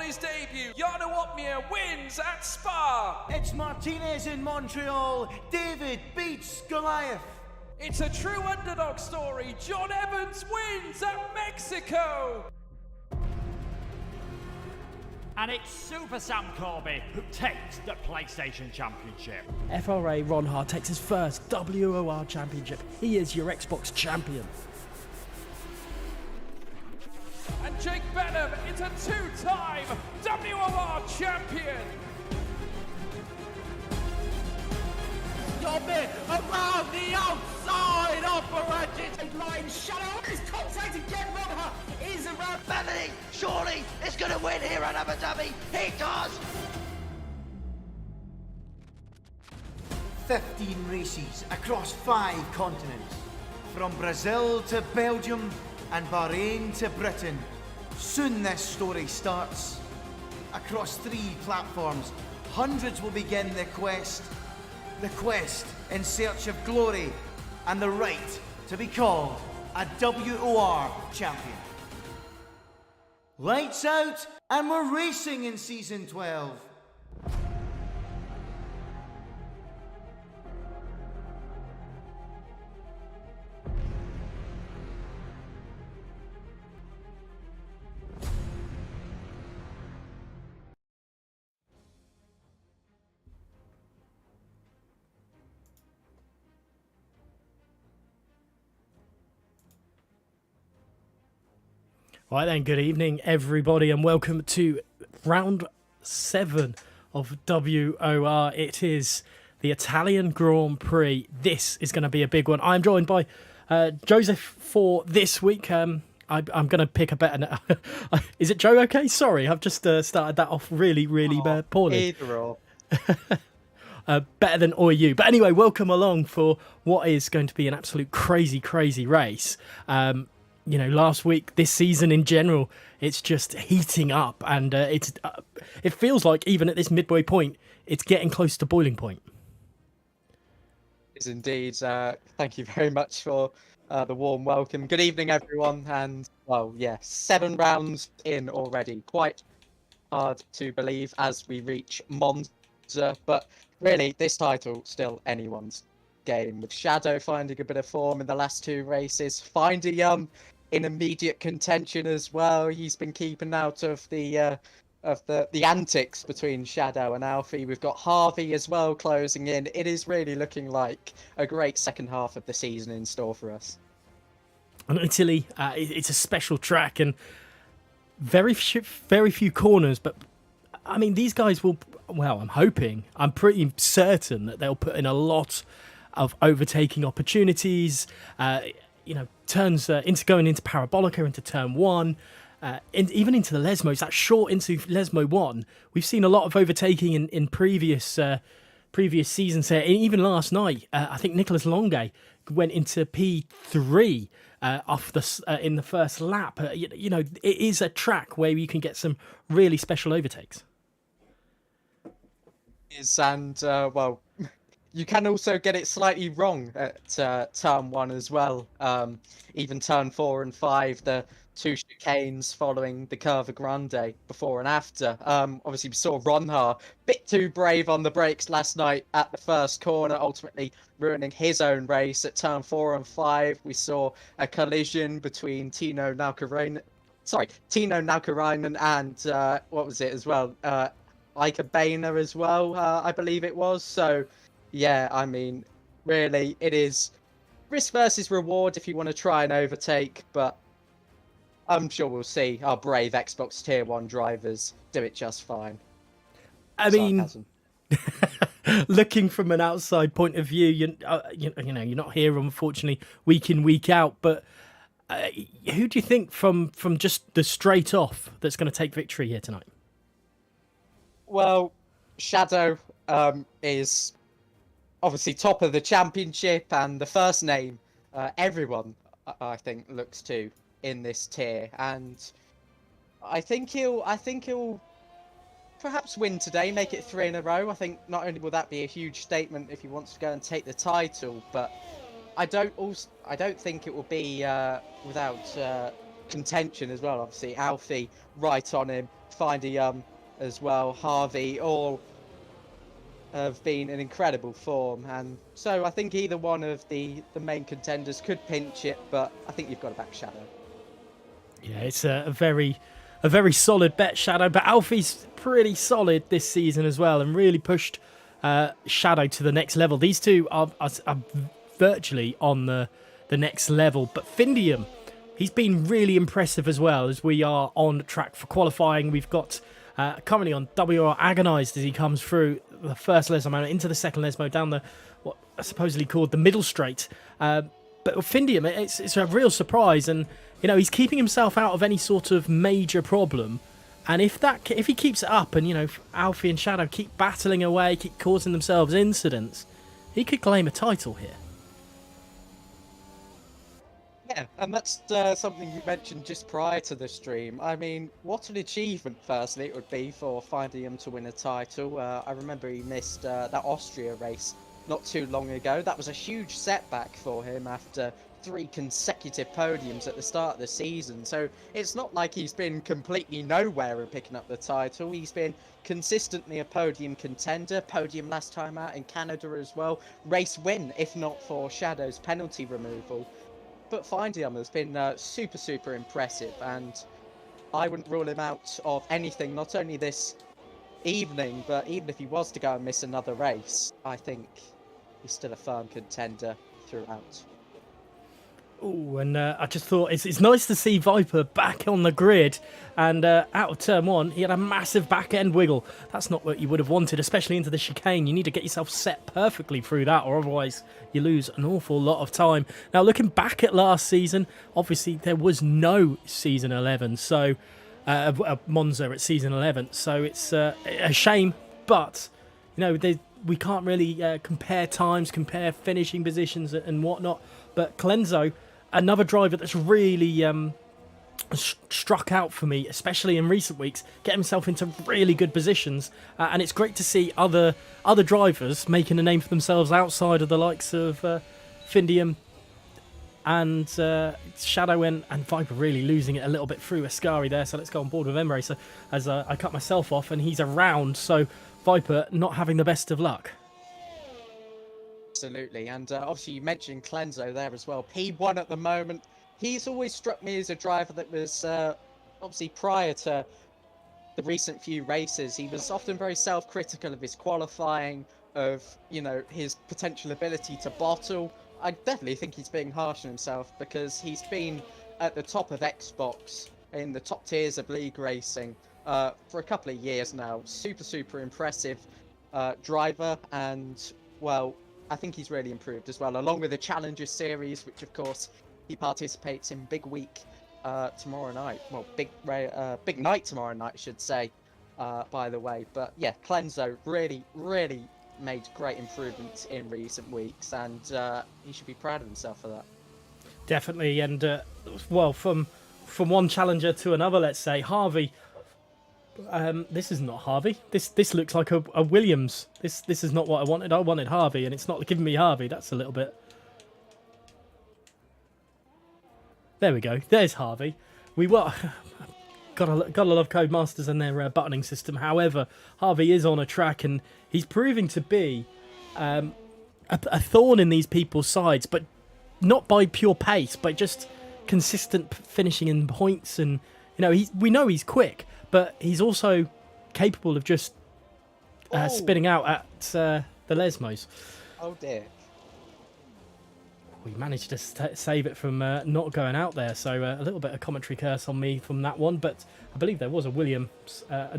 his debut, Jarno Uppbeat wins at Spa. It's Martinez in Montreal. David beats Goliath. It's a true underdog story. John Evans wins at Mexico. And it's Super Sam Corby who takes the PlayStation Championship. FRA Ron Hart takes his first WOR Championship. He is your Xbox champion. And Jake Benham is a two-time WOR champion. Dobbin around the outside of Barrage line. Shadow is contact again. Ron Hart is around. Bethany surely is going to win here at Abu Dhabi. He does. 15 races across 5 continents. From Brazil to Belgium and Bahrain to Britain. Soon this story starts. Across 3 platforms, hundreds will begin the quest. The quest in search of glory and the right to be called a WOR champion. Lights out, and we're racing in Season 12. Right then, good evening everybody and welcome to round 7 of WOR. It is the Italian Grand Prix. This is going to be a big one. I'm joined by Joseph for this week. I'm going to pick a better... Is it Joe okay? Sorry, I've just started that off really poorly. Either or. Better than or you. But anyway, welcome along for what is going to be an absolute crazy race. You know, last week, this season in general, it's just heating up, and it feels like even at this midway point, it's getting close to boiling point. It is indeed. Thank you very much for the warm welcome. Good evening, everyone. And, well, yeah, 7 rounds in already. Quite hard to believe as we reach Monza. But really, this title still anyone's game. With Shadow finding a bit of form in the last 2 races. Finding in immediate contention as well. He's been keeping out of the antics between Shadow and Alfie. We've got Harvey as well closing in. It is really looking like a great second half of the season in store for us. And Italy, it's a special track and very few corners, but I mean, these guys will, well, I'm pretty certain that they'll put in a lot of overtaking opportunities, turns into going into Parabolica, into turn 1, even into the Lesmos, that short into Lesmo 1. We've seen a lot of overtaking in previous seasons here. Even last night, I think Nicolas Longue went into P3 in the first lap. It is a track where you can get some really special overtakes. And well, you can also get it slightly wrong at turn 1 as well. Even turn 4 and 5, the 2 chicanes following the Curva Grande before and after. Obviously, we saw Ronha a bit too brave on the brakes last night at the first corner, ultimately ruining his own race at turn 4 and 5. We saw a collision between Tino Naukarainen and what was it as well? Ika Boehner as well, I believe it was. So, yeah, I mean, really, it is risk versus reward if you want to try and overtake, but I'm sure we'll see our brave Xbox Tier 1 drivers do it just fine. I mean, looking from an outside point of view, you're not here, unfortunately, week in, week out, but who do you think from just the straight off that's going to take victory here tonight? Well, Shadow is obviously top of the championship, and the first name everyone, I think, looks to in this tier, and I think he'll perhaps win today, make it 3 in a row. I think not only will that be a huge statement if he wants to go and take the title, but I don't think it will be without contention as well. Obviously, Alfie right on him, Findy as well, Harvey, all have been in incredible form, and so I think either one of the main contenders could pinch it, but I think you've got to back Shadow. Yeah, it's a very solid bet, Shadow. But Alfie's pretty solid this season as well, and really pushed Shadow to the next level. These two are virtually on the next level. But Findium, he's been really impressive as well, as we are on track for qualifying. We've got currently on WOR Agonized as he comes through the first lesmo mode into the second lesmo down the what are supposedly called the middle straight. But Findium, it's a real surprise, and you know he's keeping himself out of any sort of major problem. And if he keeps it up, and you know Alfie and Shadow keep battling away, keep causing themselves incidents, he could claim a title here. Yeah, and that's something you mentioned just prior to the stream. I mean, what an achievement, firstly, it would be for finding him to win a title. I remember he missed that Austria race not too long ago. That was a huge setback for him after 3 consecutive podiums at the start of the season. So it's not like he's been completely nowhere in picking up the title. He's been consistently a podium contender. Podium last time out in Canada as well. Race win, if not for Shadow's penalty removal. But Findium has been super impressive, and I wouldn't rule him out of anything, not only this evening, but even if he was to go and miss another race, I think he's still a firm contender throughout. Oh, and I just thought it's nice to see Viper back on the grid, and out of turn 1 he had a massive back end wiggle. That's not what you would have wanted, especially into the chicane. You need to get yourself set perfectly through that, or otherwise you lose an awful lot of time. Now, looking back at last season, obviously there was no season 11, so Monza at season 11, so it's a shame, but you know we can't really compare times, compare finishing positions and whatnot. But Clenzo, another driver that's really struck out for me, especially in recent weeks, get himself into really good positions, and it's great to see other drivers making a name for themselves outside of the likes of Findium and Shadow and Viper really losing it a little bit through Ascari there. So let's go on board with Emre. So as I cut myself off and he's around, so Viper not having the best of luck. Absolutely, and obviously you mentioned Clenzo there as well. P1 at the moment. He's always struck me as a driver that was obviously prior to the recent few races, he was often very self-critical of his qualifying, of his potential ability to bottle. I definitely think he's being harsh on himself, because he's been at the top of Xbox in the top tiers of league racing for a couple of years now. Super impressive driver, and well, I think he's really improved as well, along with the Challenger Series, which of course he participates in big week tomorrow night. Well, big night tomorrow night, I should say, by the way. But yeah, Clenzo really made great improvements in recent weeks, and he should be proud of himself for that. Definitely, and well, from one challenger to another, let's say Harvey. This is not Harvey. This looks like a Williams. This is not what I wanted. I wanted Harvey, and it's not giving me Harvey. That's a little bit. There we go. There's Harvey. We were gotta love Codemasters and their buttoning system. However, Harvey is on a track, and he's proving to be a thorn in these people's sides, but not by pure pace, but just consistent finishing in points. And we know he's quick, but he's also capable of just spinning out at the Lesmos. Oh dear. We managed to save it from not going out there, so a little bit of commentary curse on me from that one, but I believe there was a Williams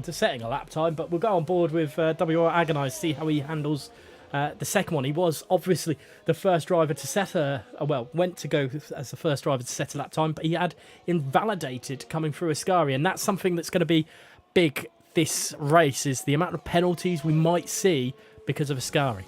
setting a lap time, but we'll go on board with WOR Agonized, see how he handles the second one. He was obviously the first driver to set went to go as the first driver to set a lap time, but he had invalidated coming through Ascari, and that's something that's going to be big this race, is the amount of penalties we might see because of Ascari.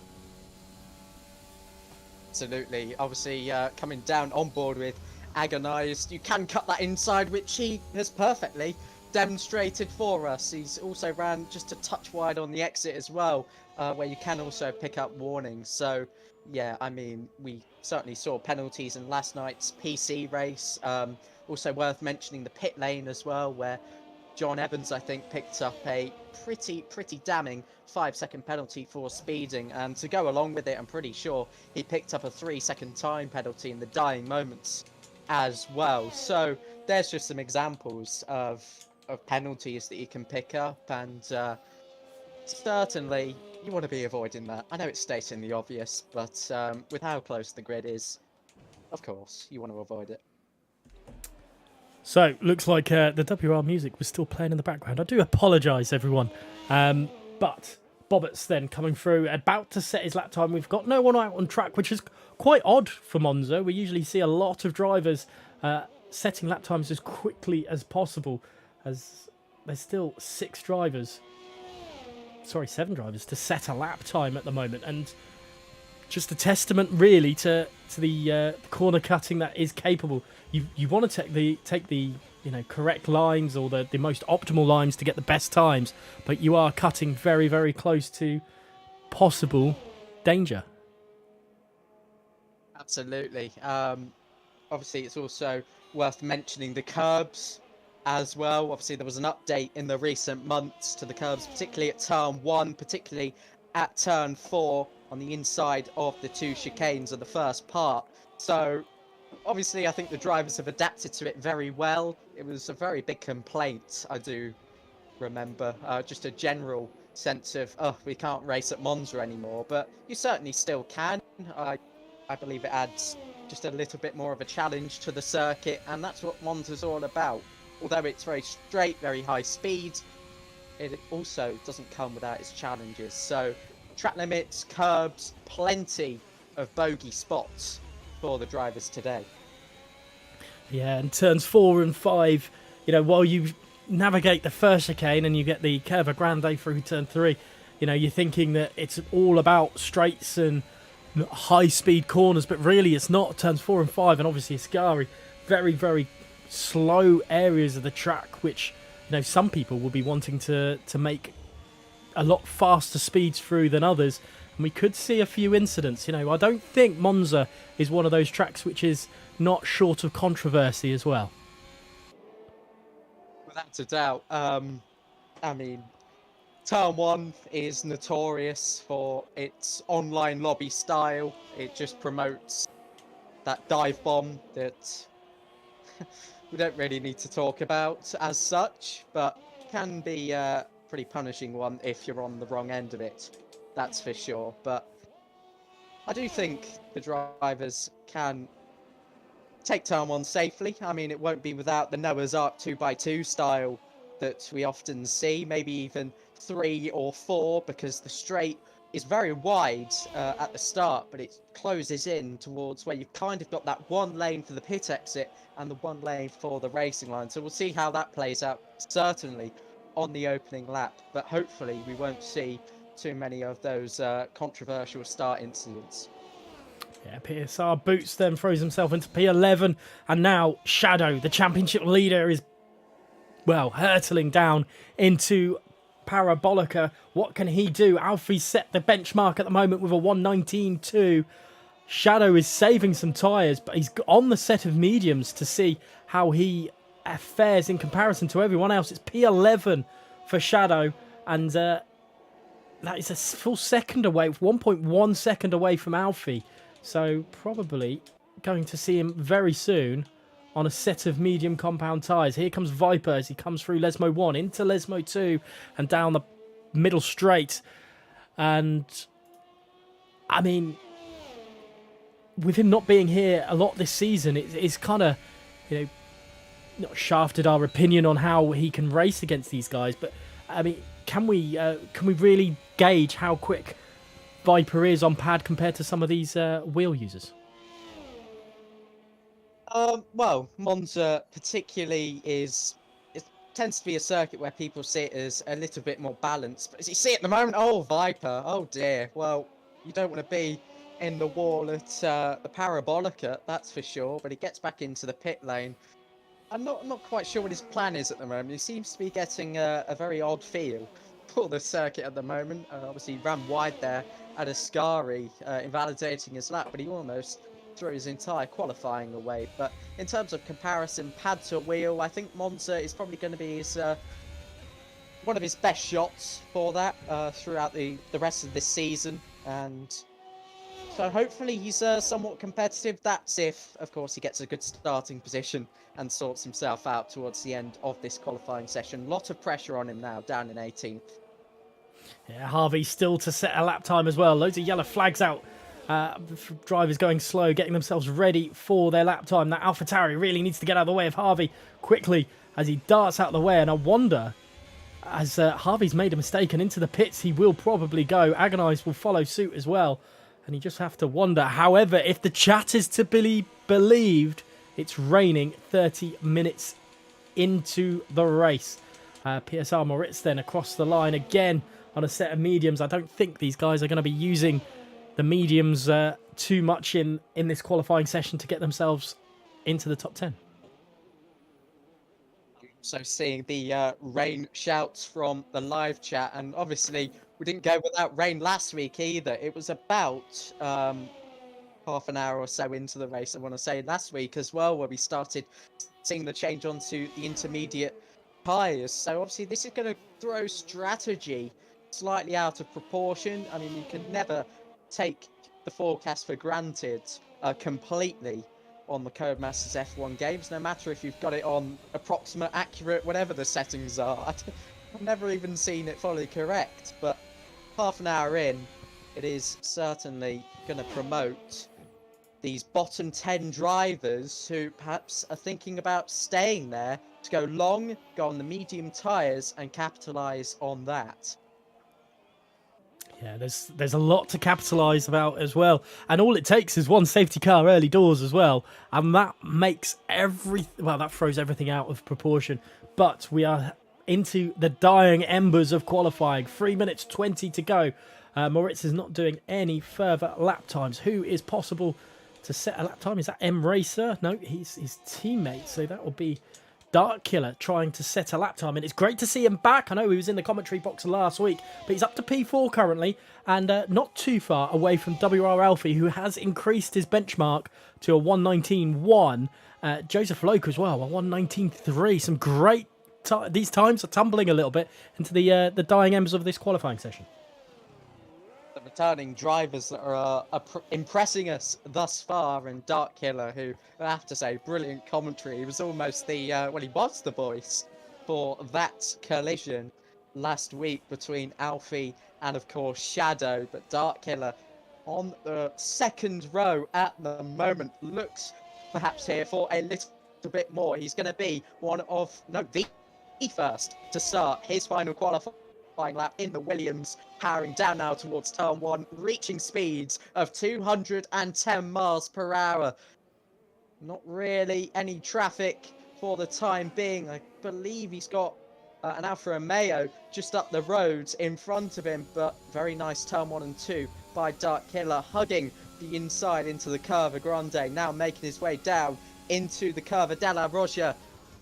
Absolutely. Obviously, coming down on board with Agonized, you can cut that inside, which he has perfectly demonstrated for us. He's also ran just a touch wide on the exit as well, where you can also pick up warnings. So, yeah, I mean, we certainly saw penalties in last night's PC race. Also worth mentioning the pit lane as well, where John Evans, I think, picked up a pretty damning 5-second penalty for speeding. And to go along with it, I'm pretty sure he picked up a 3-second time penalty in the dying moments as well. So there's just some examples of penalties that you can pick up. And certainly you want to be avoiding that. I know it's stating the obvious, but with how close the grid is, of course, you want to avoid it. So, looks like the WR music was still playing in the background. I do apologise, everyone. But Bobbitt's then coming through, about to set his lap time. We've got no one out on track, which is quite odd for Monza. We usually see a lot of drivers setting lap times as quickly as possible, as there's still 7 drivers to set a lap time at the moment. And just a testament, really, to the corner cutting that is capable. You want to take the correct lines, or the most optimal lines to get the best times, but you are cutting very, very close to possible danger. Absolutely. Obviously, it's also worth mentioning the curbs as well. Obviously, there was an update in the recent months to the curbs, particularly at turn 1, particularly at turn 4 on the inside of the 2 chicanes of the first part. So obviously, I think the drivers have adapted to it very well. It was a very big complaint, I do remember. Just a general sense of, oh, we can't race at Monza anymore. But you certainly still can. I believe it adds just a little bit more of a challenge to the circuit. And that's what Monza's all about. Although it's very straight, very high speed, it also doesn't come without its challenges. So track limits, curbs, plenty of bogey spots for the drivers today. Yeah, and turns 4 and 5, while you navigate the first chicane and you get the Curva Grande through turn 3, you're thinking that it's all about straights and high-speed corners, but really it's not. Turns 4 and 5, and obviously Ascari, very, very slow areas of the track, which, some people will be wanting to make a lot faster speeds through than others. And we could see a few incidents. I don't think Monza is one of those tracks which is not short of controversy as well. Without a doubt. I mean, turn 1 is notorious for its online lobby style. It just promotes that dive bomb that we don't really need to talk about as such, but can be a pretty punishing one if you're on the wrong end of it. That's for sure. But I do think the drivers can take turn 1 safely. I mean, it won't be without the Noah's Ark 2x2 style that we often see, maybe even 3 or 4, because the straight is very wide at the start, but it closes in towards where you've kind of got that one lane for the pit exit and the one lane for the racing line. So we'll see how that plays out, certainly on the opening lap, but hopefully we won't see too many of those controversial start incidents. Yeah, PSR boots then, throws himself into P11, and now Shadow, the championship leader, is, hurtling down into Parabolica. What can he do? Alfie set the benchmark at the moment with a 1:19.2. Shadow is saving some tyres, but he's on the set of mediums to see how he fares in comparison to everyone else. It's P11 for Shadow, and that is a full second away, 1.1 second away from Alfie. So probably going to see him very soon on a set of medium compound tyres. Here comes Viper as he comes through Lesmo 1 into Lesmo 2 and down the middle straight. And I mean, with him not being here a lot this season, it's kind of, not shafted our opinion on how he can race against these guys. But I mean, can we really gauge how quick Viper is on pad compared to some of these wheel users? Well, Monza particularly it tends to be a circuit where people see it as a little bit more balanced. But as you see at the moment, oh, Viper, oh dear. Well, you don't want to be in the wall at the Parabolica, that's for sure. But he gets back into the pit lane. I'm not quite sure what his plan is at the moment. He seems to be getting a very odd feel for the circuit at the moment. Obviously, he ran wide there at Ascari, invalidating his lap, but he almost throw his entire qualifying away. But in terms of comparison, pad to wheel, I think Monza is probably going to be his one of his best shots for that throughout the rest of this season. And so hopefully he's somewhat competitive. That's if, of course, he gets a good starting position and sorts himself out towards the end of this qualifying session. Lot of pressure on him now, down in 18th. Yeah, Harvey still to set a lap time as well. Loads of yellow flags out. Drivers going slow, getting themselves ready for their lap time. That AlphaTauri really needs to get out of the way of Harvey quickly as he darts out of the way. And I wonder, as Harvey's made a mistake and into the pits, he will probably go. Agonize will follow suit as well. And you just have to wonder. However, if the chat is to be believed, it's raining 30 minutes into the race. PSR Moritz then across the line again on a set of mediums. I don't think these guys are going to be using the mediums too much in this qualifying session to get themselves into the top 10. So seeing the rain shouts from the live chat, and obviously we didn't go without rain last week either. It was about half an hour or so into the race, I want to say, last week as well, where we started seeing the change onto the intermediate tyres. So obviously this is going to throw strategy slightly out of proportion. I mean, you can never take the forecast for granted completely on the Codemasters F1 games, no matter if you've got it on approximate, accurate, whatever the settings are. I've never even seen it fully correct, but half an hour in, it is certainly going to promote these bottom 10 drivers who perhaps are thinking about staying there to go long, go on the medium tyres and capitalise on that. Yeah, there's a lot to capitalise about as well. And all it takes is one safety car early doors as well. And that makes that throws everything out of proportion. But we are into the dying embers of qualifying. 3 minutes 20 to go. Moritz is not doing any further lap times. Who is possible to set a lap time? Is that M Racer? No, he's his teammate. So that will be Dark Killer trying to set a lap time, and it's great to see him back. I know he was in the commentary box last week, but he's up to P4 currently, and not too far away from WR Alfie, who has increased his benchmark to a 119.1. Joseph Loke as well, a 119.3. Some great these times are tumbling a little bit into the dying embers of this qualifying session. The returning drivers that are impressing us thus far, and Dark Killer, who I have to say, brilliant commentary. He was almost the he was the voice for that collision last week between Alfie and of course Shadow. But Dark Killer on the second row at the moment looks perhaps here for a little bit more. He's going to be the first to start his final qualifying lap in the Williams, powering down now towards turn 1, reaching speeds of 210 miles per hour. Not really any traffic for the time being. I believe he's got an Alfa Romeo just up the road in front of him, but very nice turn 1 and 2 by Dark Killer, hugging the inside into the Curva Grande, now making his way down into the Curva della Roggia.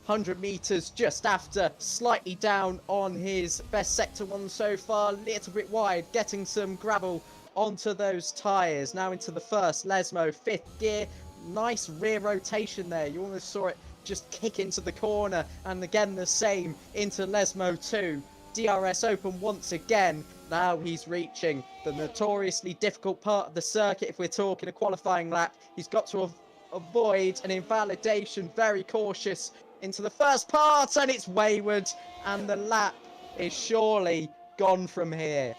100 metres just after, slightly down on his best sector 1 so far, little bit wide, getting some gravel onto those tyres. Now into the first, Lesmo, 5th gear, nice rear rotation there, you almost saw it just kick into the corner, and again the same into Lesmo 2. DRS open once again, now he's reaching the notoriously difficult part of the circuit. If we're talking a qualifying lap, he's got to avoid an invalidation, very cautious into the first part, and it's wayward, and the lap is surely gone from here.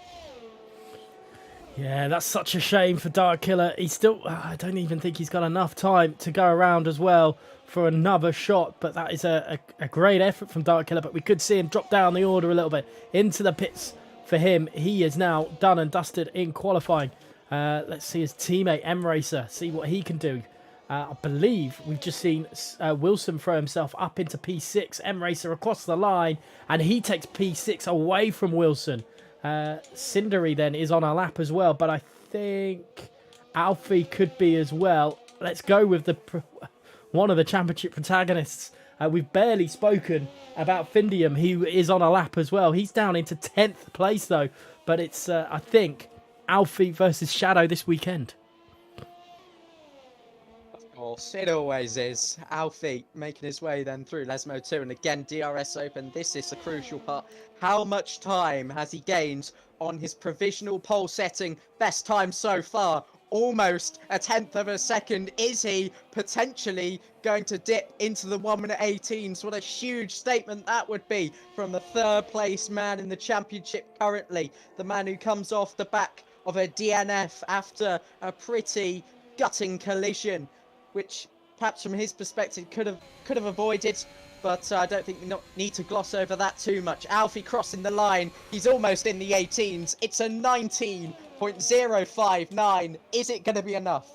Yeah, that's such a shame for Dark Killer. He's still, I don't even think he's got enough time to go around as well for another shot, but that is a great effort from Dark Killer. But we could see him drop down the order a little bit into the pits. For him, he is now done and dusted in qualifying. Let's see his teammate M Racer, see what he can do. I believe we've just seen Wilson throw himself up into P6. M Racer across the line, and he takes P6 away from Wilson. Cindery then is on a lap as well, but I think Alfie could be as well. Let's go with one of the championship protagonists. We've barely spoken about Findium. He is on a lap as well. He's down into 10th place though, but it's I think Alfie versus Shadow this weekend. course, it always is. Alfie making his way then through Lesmo 2, and again DRS open. This is the crucial part. How much time has he gained on his provisional pole setting? Best time so far, almost a tenth of a second. Is he potentially going to dip into the 1 minute 18s? What a huge statement that would be from the third place man in the championship currently. The man who comes off the back of a DNF after a pretty gutting collision, which perhaps from his perspective could have avoided, but I don't think we need to gloss over that too much. Alfie crossing the line, he's almost in the 18s. It's a 19.059. Is it going to be enough?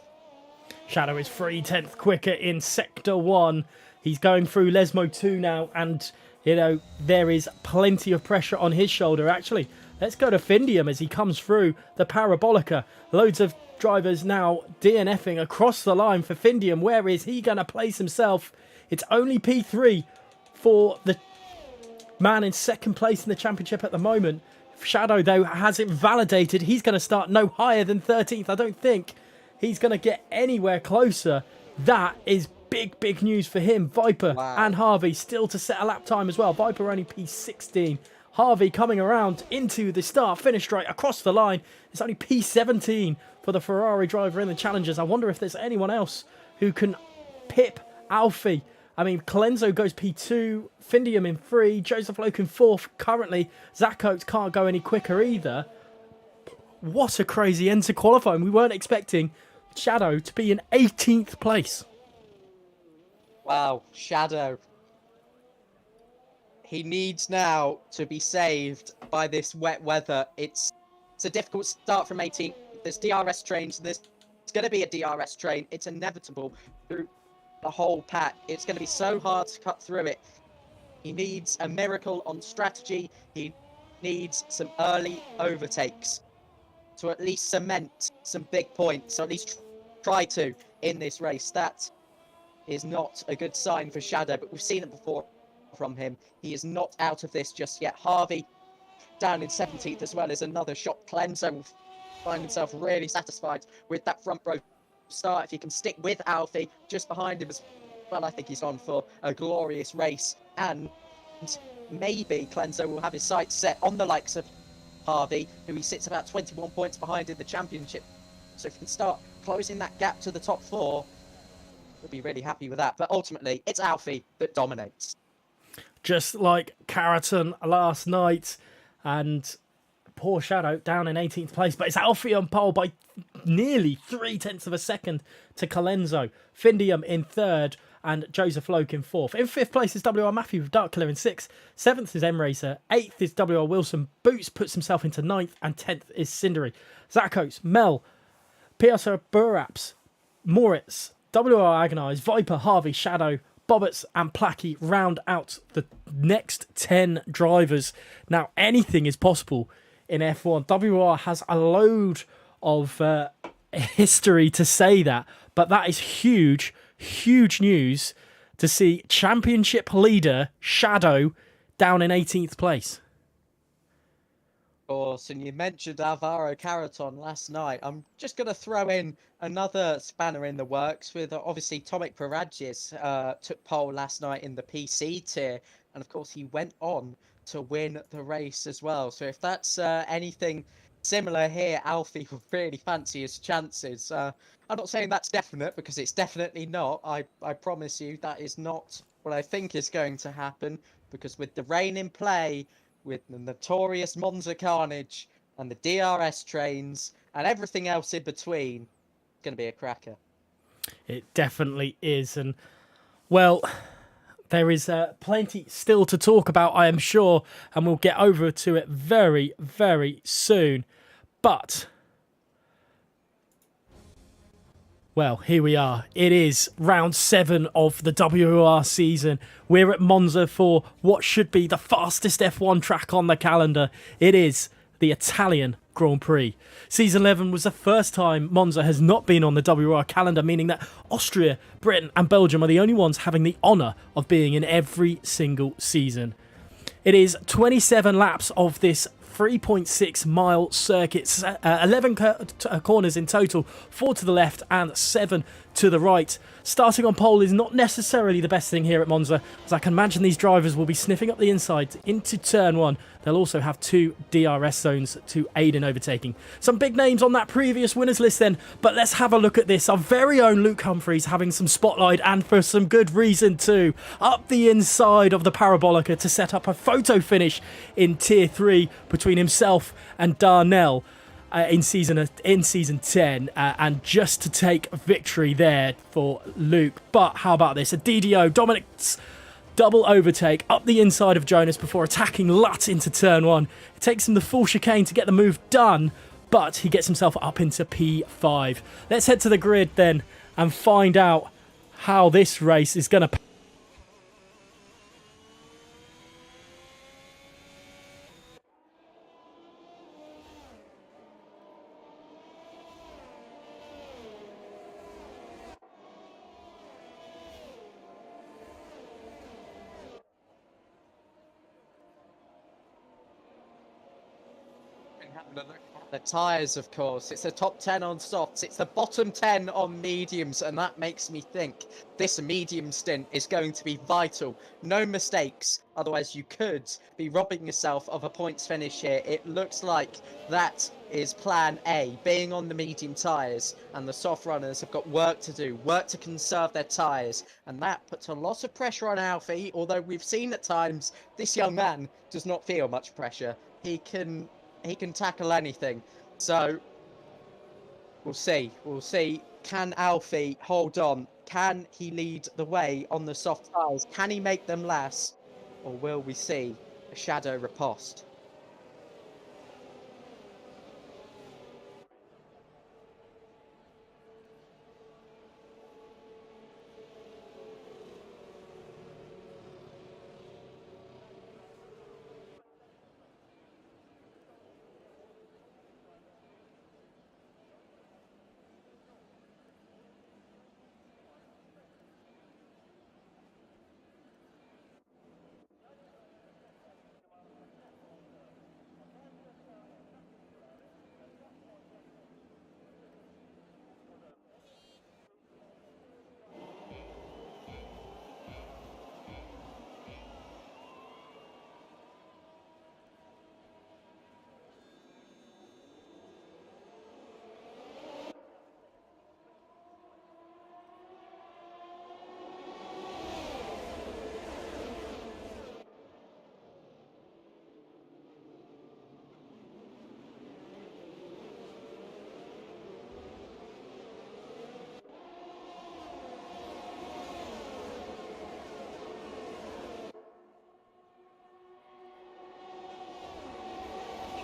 Shadow is 3/10 quicker in Sector 1. He's going through Lesmo 2 now, and, you know, there is plenty of pressure on his shoulder. Actually, let's go to Findium as he comes through the Parabolica. Loads of drivers now DNFing across the line for Findium. Where is he going to place himself? It's only P3 for the man in second place in the championship at the moment. Shadow, though, hasn't validated. He's going to start no higher than 13th. I don't think he's going to get anywhere closer. That is big, big news for him. Viper and Harvey still to set a lap time as well. Viper only P16. Harvey coming around into the start-finish straight across the line. It's only P17 for the Ferrari driver in the Challengers. I wonder if there's anyone else who can pip Alfie. I mean, Colenso goes P2, Findium in 3, Joseph Loke in 4th. Currently, Zach Oates can't go any quicker either. What a crazy end to qualifying. We weren't expecting Shadow to be in 18th place. Wow, Shadow. He needs now to be saved by this wet weather. It's a difficult start from 18th. There's DRS trains. There's going to be a DRS train. It's inevitable through the whole pack. It's going to be so hard to cut through it. He needs a miracle on strategy. He needs some early overtakes to at least cement some big points, or at least try to in this race. That is not a good sign for Shadow, but we've seen it before from him. He is not out of this just yet. Harvey down in 17th as well as another shot. Colenso will find himself really satisfied with that front row start. If he can stick with Alfie just behind him as well, I think he's on for a glorious race. And maybe Colenso will have his sights set on the likes of Harvey, who he sits about 21 points behind in the championship. So if he can start closing that gap to the top 4, we'll be really happy with that. But ultimately, it's Alfie that dominates. Just like Carroton last night, and poor Shadow down in 18th place, but it's Alfie on pole by nearly 0.3 of a second to Colenso. Findium in 3rd and Joseph Loke in 4th. In 5th place is WR Matthew with Dark Killer in 6th. 7th is M Racer. 8th is WR Wilson. Boots puts himself into 9th, and 10th is Cindery. Zakos, Mel, Piazza Buraps, Moritz, WR Agonize, Viper, Harvey, Shadow, Bobbits and Placky round out the next 10 drivers. Now, anything is possible in F1. WR has a load of history to say that, but that is huge, huge news to see championship leader Shadow down in 18th place. Of course, and you mentioned Alvaro Carreton last night. I'm just going to throw in another spanner in the works with obviously Tomek Paragis took pole last night in the PC tier, and of course he went on to win the race as well. So if that's anything similar here, Alfie will really fancy his chances. I'm not saying that's definite, because it's definitely not. I promise you that is not what I think is going to happen, because with the rain in play, with the notorious Monza carnage and the DRS trains and everything else in between, it's going to be a cracker. It definitely is. And, well, there is plenty still to talk about, I am sure, and we'll get over to it very, very soon. But, well, here we are. It is round 7 of the WOR season. We're at Monza for what should be the fastest F1 track on the calendar. It is the Italian Grand Prix. Season 11 was the first time Monza has not been on the WOR calendar, meaning that Austria, Britain and Belgium are the only ones having the honour of being in every single season. It is 27 laps of this 3.6 mile circuits, 11 corners in total, 4 to the left and 7 to the right. Starting on pole is not necessarily the best thing here at Monza, as I can imagine these drivers will be sniffing up the inside into turn 1. They'll also have 2 DRS zones to aid in overtaking. Some big names on that previous winners list then, but let's have a look at this. Our very own Luke Humphries having some spotlight, and for some good reason too. Up the inside of the Parabolica to set up a photo finish in Tier 3 between himself and Darnell. In season 10, and just to take victory there for Luke. But how about this? A DDO, Dominic's double overtake up the inside of Jonas before attacking Lutt into turn 1. It takes him the full chicane to get the move done, but he gets himself up into P5. Let's head to the grid then and find out how this race is going to. The tyres, of course. It's the top 10 on softs. It's the bottom 10 on mediums, and that makes me think this medium stint is going to be vital. No mistakes, otherwise you could be robbing yourself of a points finish here. It looks like that is plan A, being on the medium tyres, and the soft runners have got work to do, work to conserve their tyres, and that puts a lot of pressure on Alfie, although we've seen at times this young man does not feel much pressure. He can tackle anything. So we'll see. We'll see. Can Alfie hold on? Can he lead the way on the soft tyres? Can he make them last? Or will we see a shadow riposte?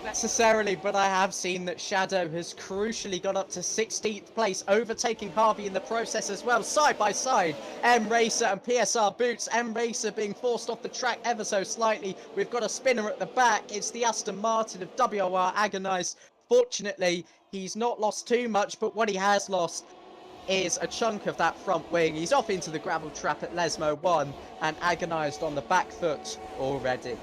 Necessarily, but I have seen that Shadow has crucially got up to 16th place, overtaking Harvey in the process as well, side by side. M Racer and PSR Boots. M Racer being forced off the track ever so slightly. We've got a spinner at the back. It's the Aston Martin of WOR Agonized. Fortunately, he's not lost too much, but what he has lost is a chunk of that front wing. He's off into the gravel trap at Lesmo 1 and Agonized on the back foot already.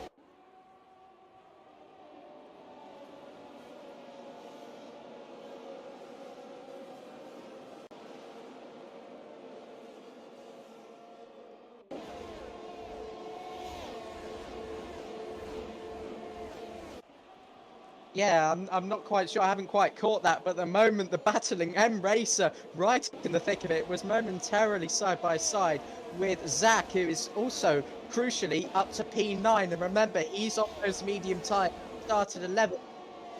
Yeah, I'm not quite sure. I haven't quite caught that, but the moment the battling M Racer right in the thick of it was momentarily side by side with Zach, who is also crucially up to P9. And remember, he's on those medium tyres, started 11th.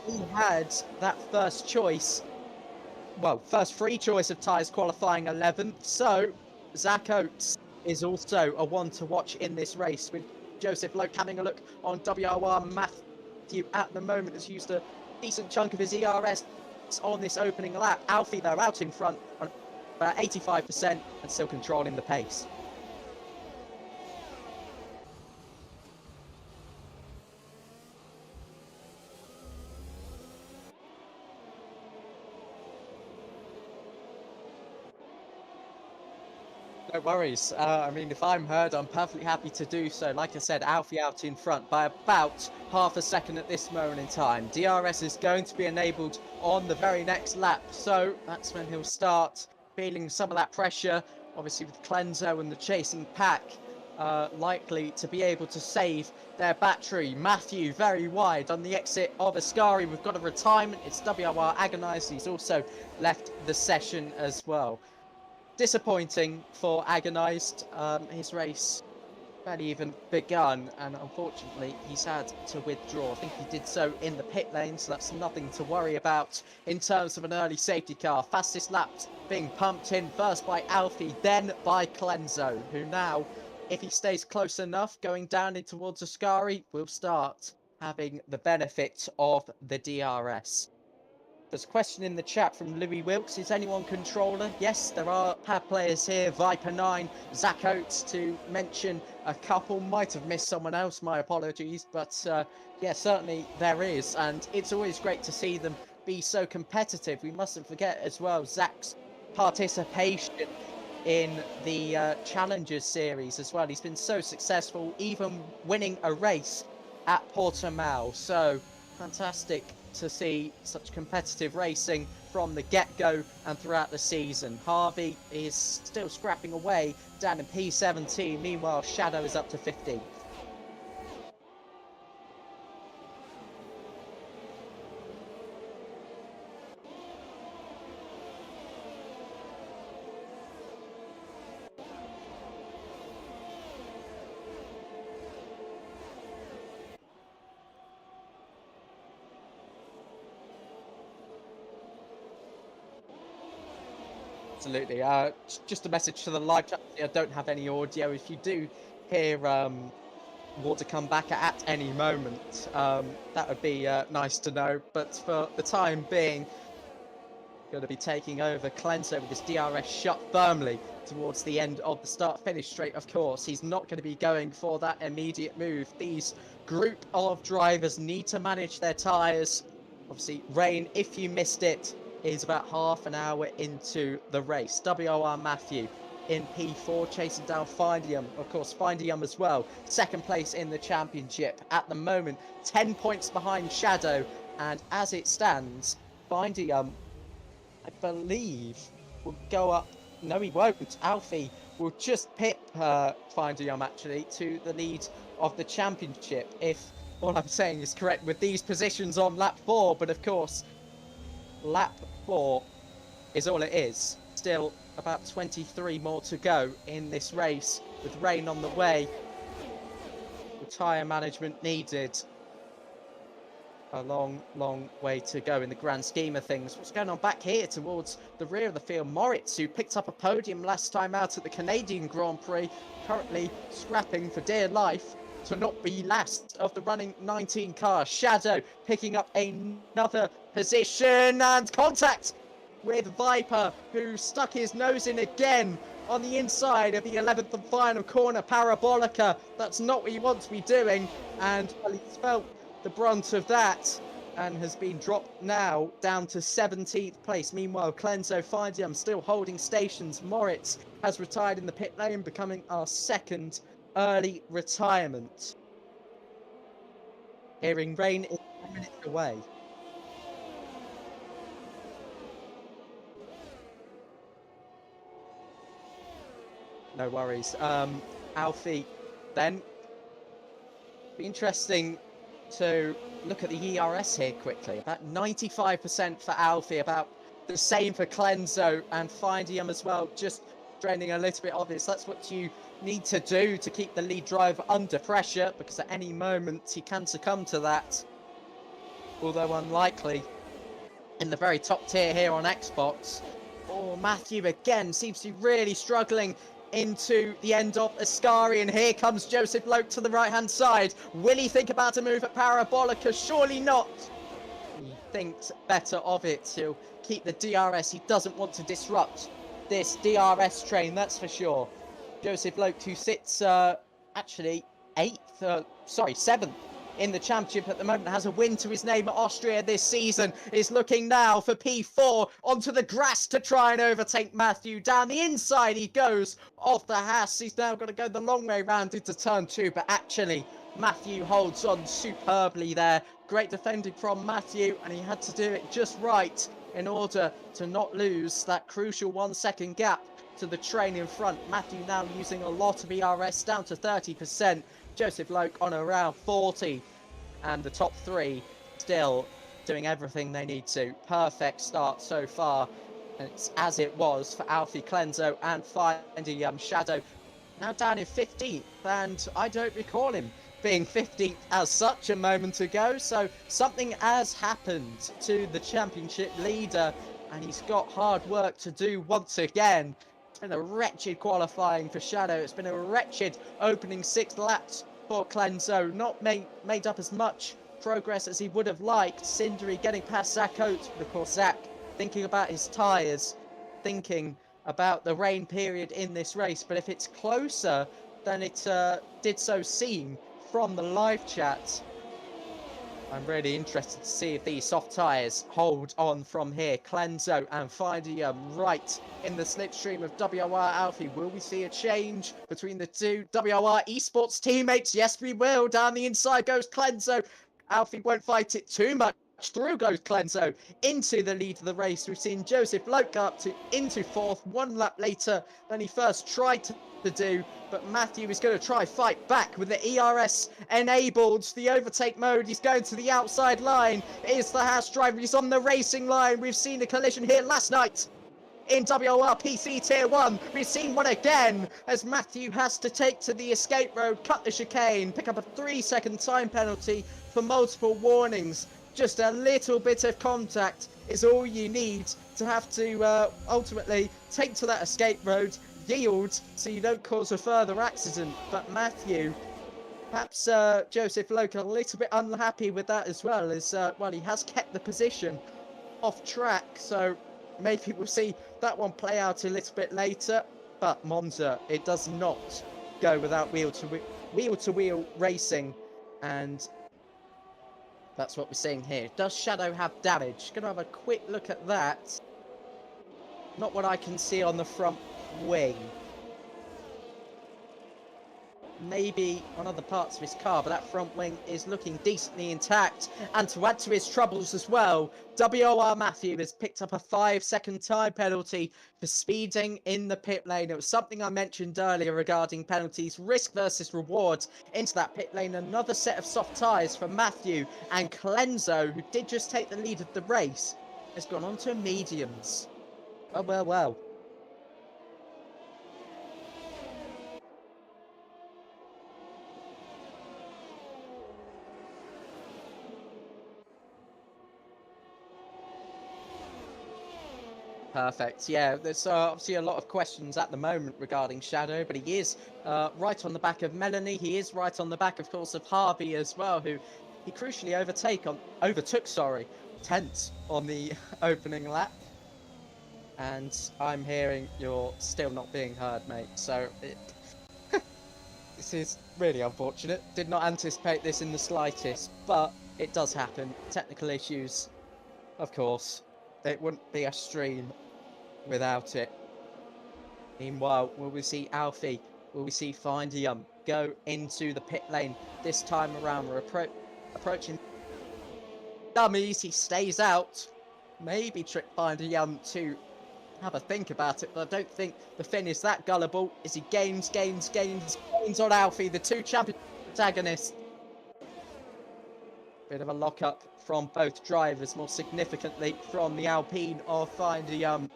He had that first choice, well, first free choice of tyres qualifying 11th. So Zach Oates is also a one to watch in this race, with Joseph Loke having a look on WR Matthew at the moment has used a decent chunk of his ERS on this opening lap. Alfie, though, out in front on about 85% and still controlling the pace. No worries. I mean, if I'm heard, I'm perfectly happy to do so. Like I said, Alfie out in front by about half a second at this moment in time. DRS is going to be enabled on the very next lap, so that's when he'll start feeling some of that pressure. Obviously, with Clenzo and the chasing pack likely to be able to save their battery. Matthew very wide on the exit of Ascari. We've got a retirement. It's WR Agonized. He's also left the session as well. Disappointing for Agonized. His race barely even begun, and unfortunately he's had to withdraw. I think he did so in the pit lane, so that's nothing to worry about in terms of an early safety car. Fastest laps being pumped in first by Alfie, then by Clenzo, who now, if he stays close enough going down in towards Ascari, will start having the benefit of the DRS. There's a question in the chat from Louis Wilkes. Is anyone controller? Yes, there are pad players here. Viper9, Zach Oates, to mention a couple. Might have missed someone else, my apologies. But yeah, certainly there is. And it's always great to see them be so competitive. We mustn't forget as well Zach's participation in the Challengers series as well. He's been so successful, even winning a race at Portimao. So fantastic to see such competitive racing from the get-go and throughout the season. Harvey is still scrapping away down in P17. Meanwhile, Shadow is up to 15th. Absolutely. Just a message to the live chat. I don't have any audio. If you do hear water come back at any moment, that would be nice to know. But for the time being, going to be taking over Clenzo with his DRS shut firmly towards the end of the start-finish straight, of course. He's not going to be going for that immediate move. These group of drivers need to manage their tyres. Obviously, rain, if you missed it, is about half an hour into the race. WOR Matthew in P4 chasing down Findium. Of course, Findium as well. Second place in the championship at the moment. 10 points behind Shadow. And as it stands, Findium, I believe, will go up. No, he won't. Alfie will just pip Findium actually to the lead of the championship, if all I'm saying is correct, with these positions on lap 4. But of course, lap 4 is all it is. Still about 23 more to go in this race, with rain on the way. The tyre management needed. A long, long way to go in the grand scheme of things. What's going on back here towards the rear of the field? Moritz, who picked up a podium last time out at the Canadian Grand Prix, currently scrapping for dear life to not be last of the running 19 cars. Shadow picking up another position, and contact with Viper, who stuck his nose in again on the inside of the 11th and final corner. Parabolica, that's not what you want to be doing, and well, he's felt the brunt of that and has been dropped now down to 17th place. Meanwhile, Clenzo Findium still holding stations. Moritz has retired in the pit lane, becoming our second early retirement. Hearing rain is 10 minutes away. No worries. Alfie, then. Be interesting to look at the ERS here quickly. About 95% for Alfie, about the same for Clenzo, and Findium as well, just draining a little bit of this. That's what you need to do to keep the lead driver under pressure, because at any moment he can succumb to that. Although unlikely in the very top tier here on Xbox. Oh, Matthew again seems to be really struggling into the end of Ascari, and here comes Joseph Loke to the right-hand side. Will he think about a move at Parabolica? Surely not. He thinks better of it. He'll keep the DRS. He doesn't want to disrupt this DRS train, that's for sure. Joseph Loke, who sits actually 7th in the championship at the moment, has a win to his name at Austria this season, is looking now for P4 onto the grass to try and overtake Matthew. Down the inside he goes off the Haas. He's now got to go the long way round into turn 2, but actually Matthew holds on superbly there. Great defending from Matthew, and he had to do it just right in order to not lose that crucial 1 second gap to the train in front. Matthew now using a lot of ERS, down to 30%. Joseph Loke on around 40, and the top 3 still doing everything they need to. Perfect start so far, and it's as it was for Alfie Clenzo and Findy Shadow. Now down in 15th, and I don't recall him being 15th as such a moment ago, so something has happened to the championship leader, and he's got hard work to do once again. It's been a wretched qualifying for Shadow. It's been a wretched opening 6 laps for Clenzo. Not made up as much progress as he would have liked. Cindery getting past Zach Oates, but of course Zach thinking about his tyres, thinking about the rain period in this race. But if it's closer than it did so seem from the live chat, I'm really interested to see if these soft tyres hold on from here. Clenzo and Findy right in the slipstream of WOR Alfie. Will we see a change between the two WOR esports teammates? Yes, we will. Down the inside goes Clenzo. Alfie won't fight it too much. Through goes Clenzo into the lead of the race. We've seen Joseph Loke up into 4th 1 lap later than he first tried to do, but Matthew is going to try fight back with the ERS enabled. The overtake mode, he's going to the outside line. It's the Haas driver, he's on the racing line. We've seen a collision here last night in WOR PC Tier 1. We've seen one again as Matthew has to take to the escape road, cut the chicane, pick up a 3-second time penalty for multiple warnings. Just a little bit of contact is all you need to have to ultimately take to that escape road, yield so you don't cause a further accident. But Matthew, perhaps Joseph Loke a little bit unhappy with that as well, as well, he has kept the position off track, so maybe we'll see that one play out a little bit later. But Monza, it does not go without wheel-to-wheel racing, and that's what we're seeing here. Does Shadow have damage? Gonna have a quick look at that. Not what I can see on the front wing. Maybe on other parts of his car, but that front wing is looking decently intact. And to add to his troubles as well, WOR Matthew has picked up a 5-second time penalty for speeding in the pit lane. It was something I mentioned earlier regarding penalties, risk versus reward into that pit lane. Another set of soft tyres for Matthew, and Clenzo, who did just take the lead of the race, has gone on to mediums. Oh, well. Perfect. Yeah, there's obviously a lot of questions at the moment regarding Shadow, but he is right on the back of Melanie. He is right on the back, of course, of Harvey as well, who he crucially overtook 10th on the opening lap. And I'm hearing you're still not being heard, mate. So this is really unfortunate. Did not anticipate this in the slightest, but it does happen. Technical issues, of course. It wouldn't be a stream without it. Meanwhile, will we see Alfie? Will we see Findy go into the pit lane this time around? We're approaching dummies. He stays out. Maybe trick Findy to have a think about it, but I don't think the Finn is that gullible as he gains on Alfie, the two champion protagonists. Bit of a lock-up from both drivers, more significantly from the Alpine of Findy and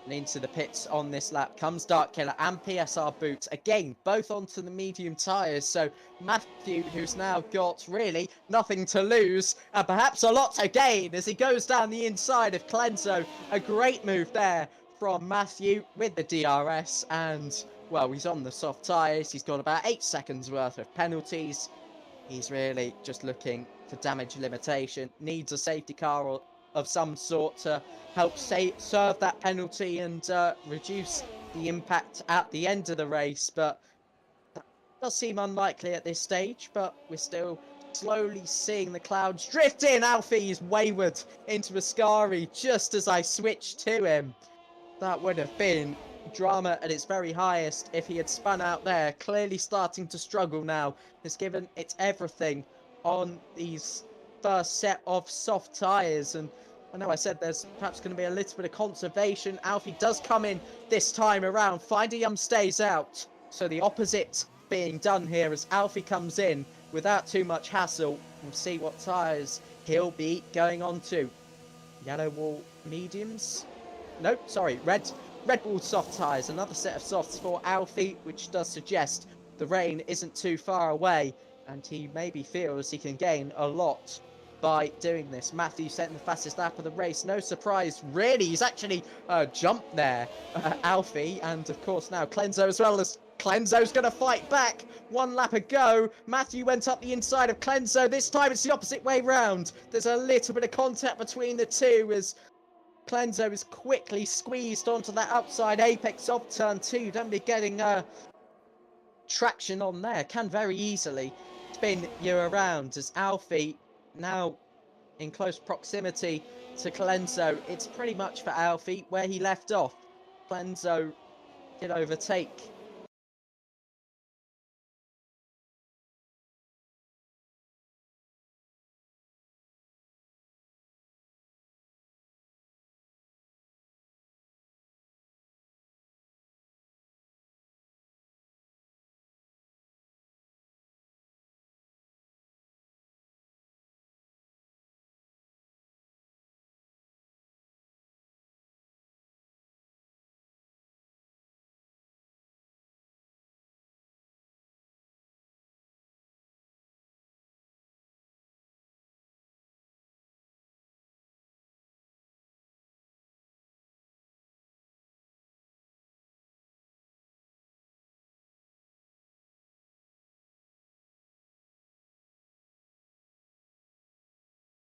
into the pits on this lap comes Dark Killer and PSR Boots, again both onto the medium tyres. So Matthew, who's now got really nothing to lose and perhaps a lot to gain as he goes down the inside of Clenzo. A great move there from Matthew with the DRS, and well, he's on the soft tyres. He's got about 8 seconds worth of penalties. He's really just looking for damage limitation, needs a safety car of some sort to help serve that penalty and reduce the impact at the end of the race. But Does seem unlikely at this stage, but we're still slowly seeing the clouds drift in. Alfie is wayward into Ascari just as I switched to him. That would have been drama at its very highest if he had spun out there. Clearly starting to struggle now. Has given it everything on these first set of soft tyres. And I know I said there's perhaps going to be a little bit of conservation. Alfie does come in this time around. Finally stays out. So the opposite being done here as Alfie comes in without too much hassle. We'll see what tyres he'll be going on to. Yellow wall mediums. Nope, sorry, red wall soft tyres. Another set of softs for Alfie, which does suggest the rain isn't too far away, and he maybe feels he can gain a lot by doing this. Matthew setting the fastest lap of the race. No surprise, really. He's actually jumped there, Alfie, and of course now Clenzo as well. As Clenzo's going to fight back. 1 lap ago, Matthew went up the inside of Clenzo. This time it's the opposite way round. There's a little bit of contact between the two as Clenzo is quickly squeezed onto that outside apex of turn 2. Don't be getting traction on there. Can very easily spin you around as Alfie now in close proximity to Clenzo. It's pretty much for Alfie where he left off. Clenzo did overtake.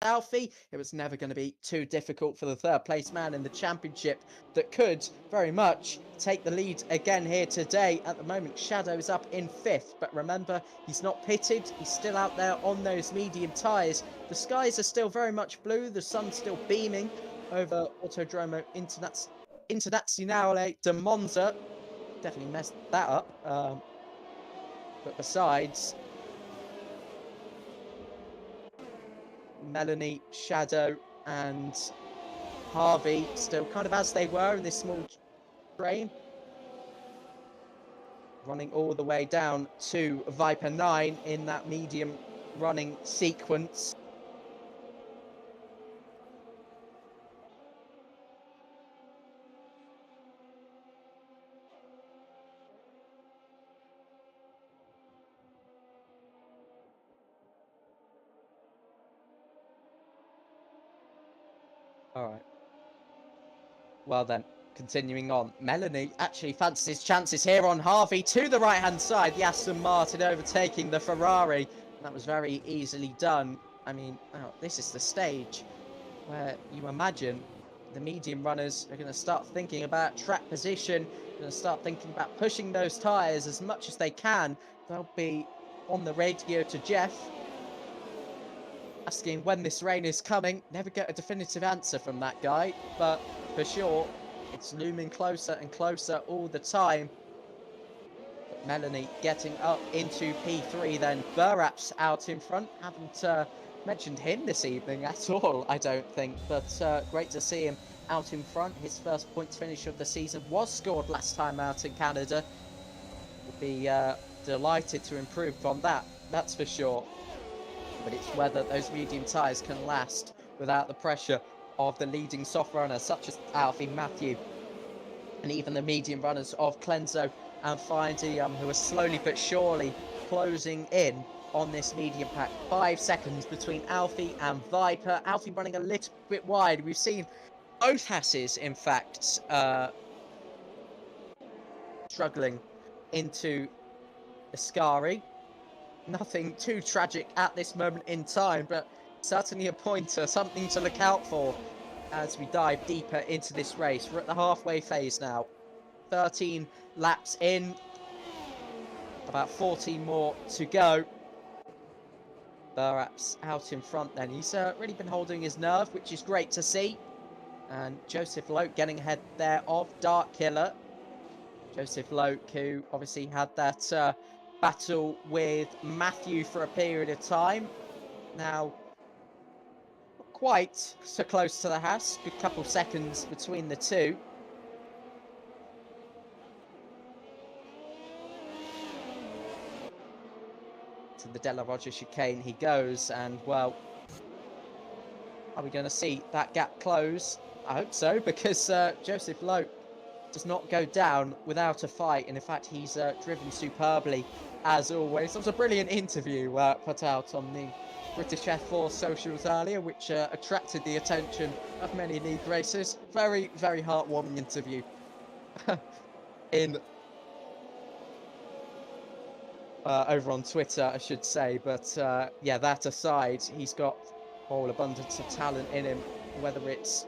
Alfie, it was never going to be too difficult for the third place man in the championship that could very much take the lead again here today. At the moment, Shadow's up in 5th, but remember, he's not pitted. He's still out there on those medium tyres. The skies are still very much blue. The sun's still beaming over Autodromo Internazionale de Monza. Definitely messed that up. But besides, Melanie, Shadow and Harvey still kind of as they were in this small train. Running all the way down to Viper 9 in that medium running sequence. All right. Well then, continuing on. Melanie actually fancies chances here on Harvey to the right-hand side. The Aston Martin overtaking the Ferrari. That was very easily done. I mean, this is the stage where you imagine the medium runners are going to start thinking about track position, going to start thinking about pushing those tyres as much as they can. They'll be on the radio to Jeff, asking when this rain is coming. Never get a definitive answer from that guy, but for sure, it's looming closer and closer all the time. But Melanie getting up into P3 then. Burap's out in front. Haven't mentioned him this evening at all, I don't think, but great to see him out in front. His first points finish of the season was scored last time out in Canada. We'll be delighted to improve from that, that's for sure. But it's whether those medium tyres can last without the pressure of the leading soft runners such as Alfie, Matthew, and even the medium runners of Clenzo and Findy, who are slowly but surely closing in on this medium pack. 5 seconds between Alfie and Viper. Alfie running a little bit wide. We've seen both Hasses, in fact, struggling into Ascari. Nothing too tragic at this moment in time, but certainly a pointer, something to look out for as we dive deeper into this race. We're at the halfway phase now. 13 laps in. About 14 more to go. Burap's out in front then. He's really been holding his nerve, which is great to see. And Joseph Loke getting ahead there of Dark Killer. Joseph Loke, who obviously had that battle with Matthew for a period of time. Now, not quite so close to the house. Good couple seconds between the two. To the Della Roger chicane he goes, and well, are we going to see that gap close? I hope so, because Joseph Loke does not go down without a fight, and in fact he's driven superbly as always. There was a brilliant interview put out on the British F4 socials earlier, which attracted the attention of many league racers. Very, very heartwarming interview. In over on Twitter, I should say, but yeah, that aside, he's got whole abundance of talent in him, whether it's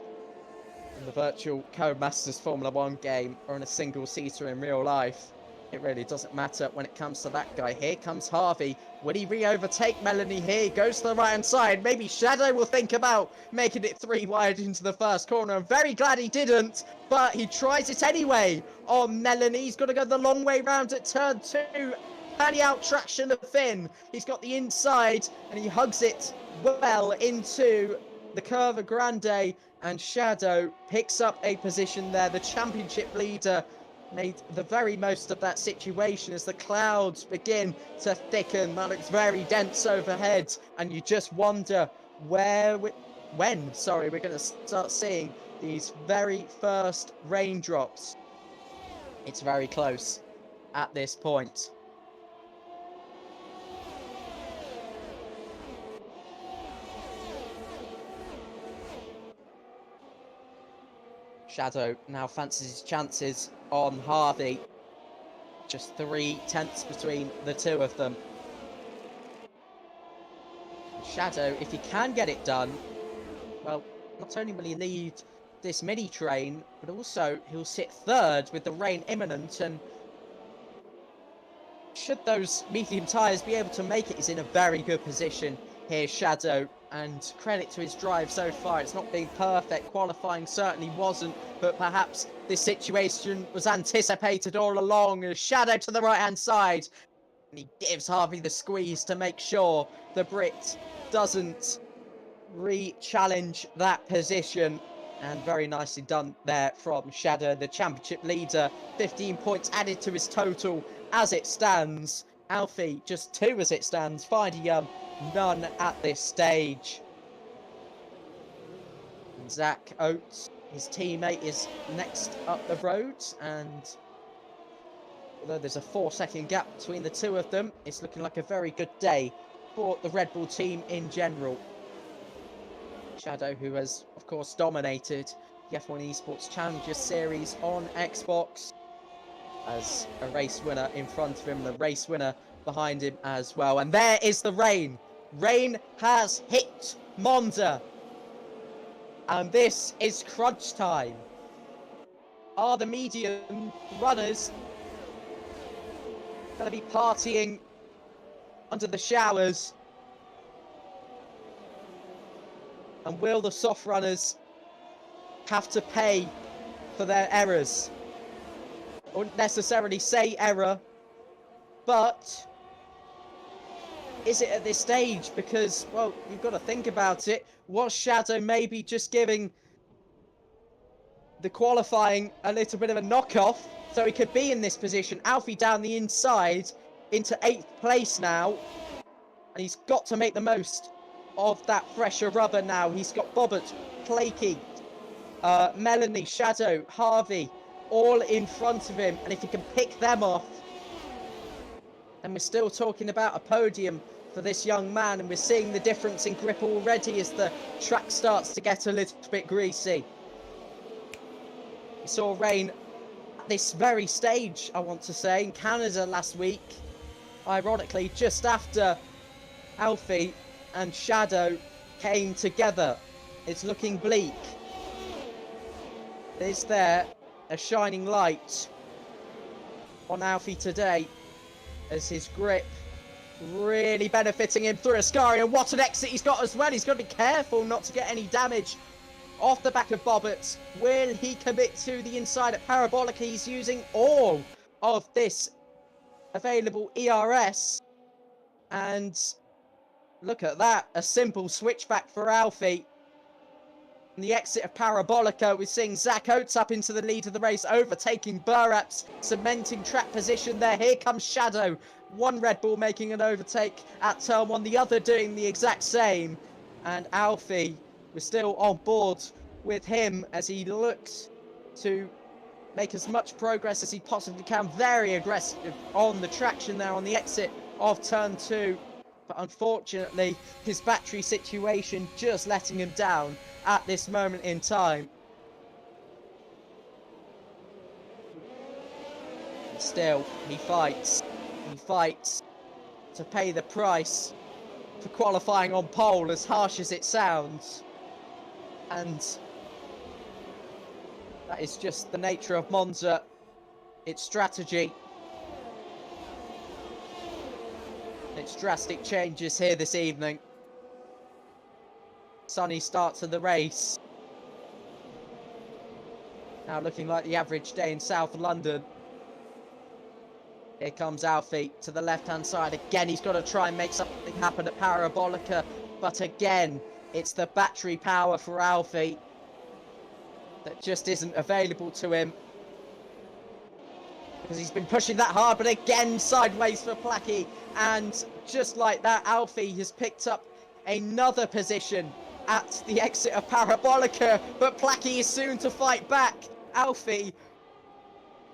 in the virtual Codemasters Formula 1 game or in a single-seater in real life. It really doesn't matter when it comes to that guy. Here comes Harvey. Will he re-overtake Melanie here? He goes to the right-hand side. Maybe Shadow will think about making it 3 wide into the first corner. I'm very glad he didn't, but he tries it anyway on Melanie. He's got to go the long way round at turn 2. Can he out-traction the Finn? He's got the inside, and he hugs it well into the Curva Grande, and Shadow picks up a position there. The championship leader made the very most of that situation as the clouds begin to thicken. That looks very dense overhead, and you just wonder when we're going to start seeing these very first raindrops. It's very close at this point. Shadow now fancies his chances on Harvey. Just 3/10 between the two of them. Shadow, if he can get it done, well, not only will he lead this mini train, but also he'll sit third with the rain imminent, and should those medium tyres be able to make it, he's in a very good position here, Shadow. And credit to his drive so far. It's not been perfect. Qualifying certainly wasn't, but perhaps this situation was anticipated all along. A Shadow to the right-hand side. And he gives Harvey the squeeze to make sure the Brit doesn't re-challenge that position. And very nicely done there from Shadow, the championship leader. 15 points added to his total as it stands. Alfie, just 2 as it stands. Fidey, none at this stage. And Zach Oates, his teammate, is next up the road, and although there's a 4-second gap between the two of them, it's looking like a very good day for the Red Bull team in general. Shadow, who has of course dominated the F1 Esports Challenger Series on Xbox, as a race winner in front of him, the race winner behind him as well. And there is the rain. Rain has hit Monza. And this is crunch time. Are the medium runners going to be partying under the showers? And will the soft runners have to pay for their errors? I wouldn't necessarily say error, but is it at this stage? Because, well, you've got to think about it. Was Shadow maybe just giving the qualifying a little bit of a knockoff so he could be in this position? Alfie down the inside into 8th place now, and he's got to make the most of that fresher rubber now. He's got Bobbert, Flaky, Melanie, Shadow, Harvey, all in front of him, and if he can pick them off, then we're still talking about a podium for this young man, and we're seeing the difference in grip already as the track starts to get a little bit greasy. We saw rain at this very stage, I want to say, in Canada last week, ironically just after Alfie and Shadow came together. It's looking bleak. Is there a shining light on Alfie today? as his grip really benefiting him through Ascari, and what an exit he's got as well. He's got to be careful not to get any damage off the back of Bobbert. Will he commit to the inside at Parabolica? He's using all of this available ERS, and look at that, a simple switchback for Alfie. And the exit of Parabolica, we're seeing Zach Oates up into the lead of the race, overtaking Burraps, cementing track position there. Here comes Shadow. One Red Bull making an overtake at turn 1, the other doing the exact same. And Alfie, we're still on board with him as he looks to make as much progress as he possibly can. Very aggressive on the traction there on the exit of turn 2. But unfortunately, his battery situation just letting him down at this moment in time. And still, he fights. He fights to pay the price for qualifying on pole, as harsh as it sounds. And that is just the nature of Monza. Its strategy. Its drastic changes here this evening. Sunny start to the race. Now looking like the average day in South London. Here comes Alfie to the left-hand side. Again, he's got to try and make something happen at Parabolica. But again, it's the battery power for Alfie that just isn't available to him. Because he's been pushing that hard, but again, sideways for Placky. And just like that, Alfie has picked up another position at the exit of Parabolica, but Placky is soon to fight back. Alfie,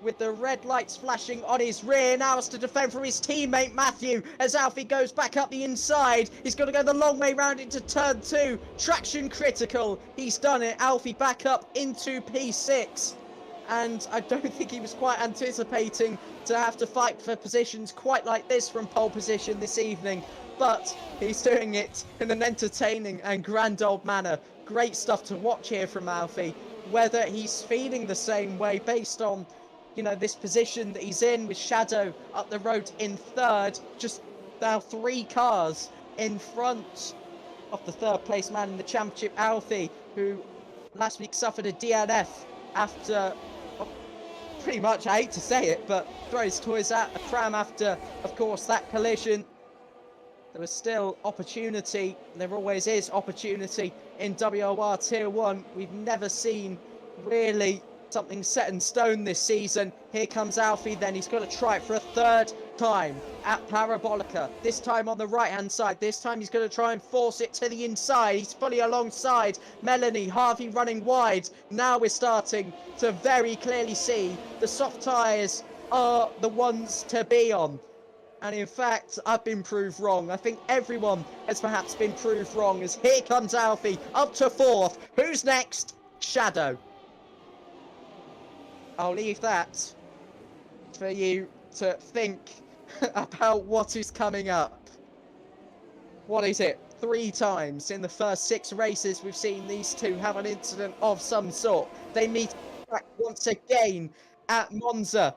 with the red lights flashing on his rear, now has to defend from his teammate Matthew as Alfie goes back up the inside. He's got to go the long way round into turn 2. Traction critical. He's done it. Alfie back up into P6. And I don't think he was quite anticipating to have to fight for positions quite like this from pole position this evening. But he's doing it in an entertaining and grand old manner. Great stuff to watch here from Alfie. Whether he's feeling the same way based on, you know, this position that he's in with Shadow up the road in third. Just now 3 cars in front of the third place man in the championship, Alfie, who last week suffered a DNF after... pretty much, I hate to say it, but throw his toys at a pram after, of course, that collision. There was still opportunity. There always is opportunity in WOR Tier 1. We've never seen really something set in stone this season. Here comes Alfie then. He's got to try it for a third time at Parabolica. This time on the right-hand side. This time he's going to try and force it to the inside. He's fully alongside Melanie. Harvey running wide. Now we're starting to very clearly see the soft tyres are the ones to be on. And in fact, I've been proved wrong. I think everyone has perhaps been proved wrong, as here comes Alfie up to 4th. Who's next? Shadow. I'll leave that for you to think about what is coming up. What is it? 3 times in the first 6 races we've seen these two have an incident of some sort. They meet back once again at Monza.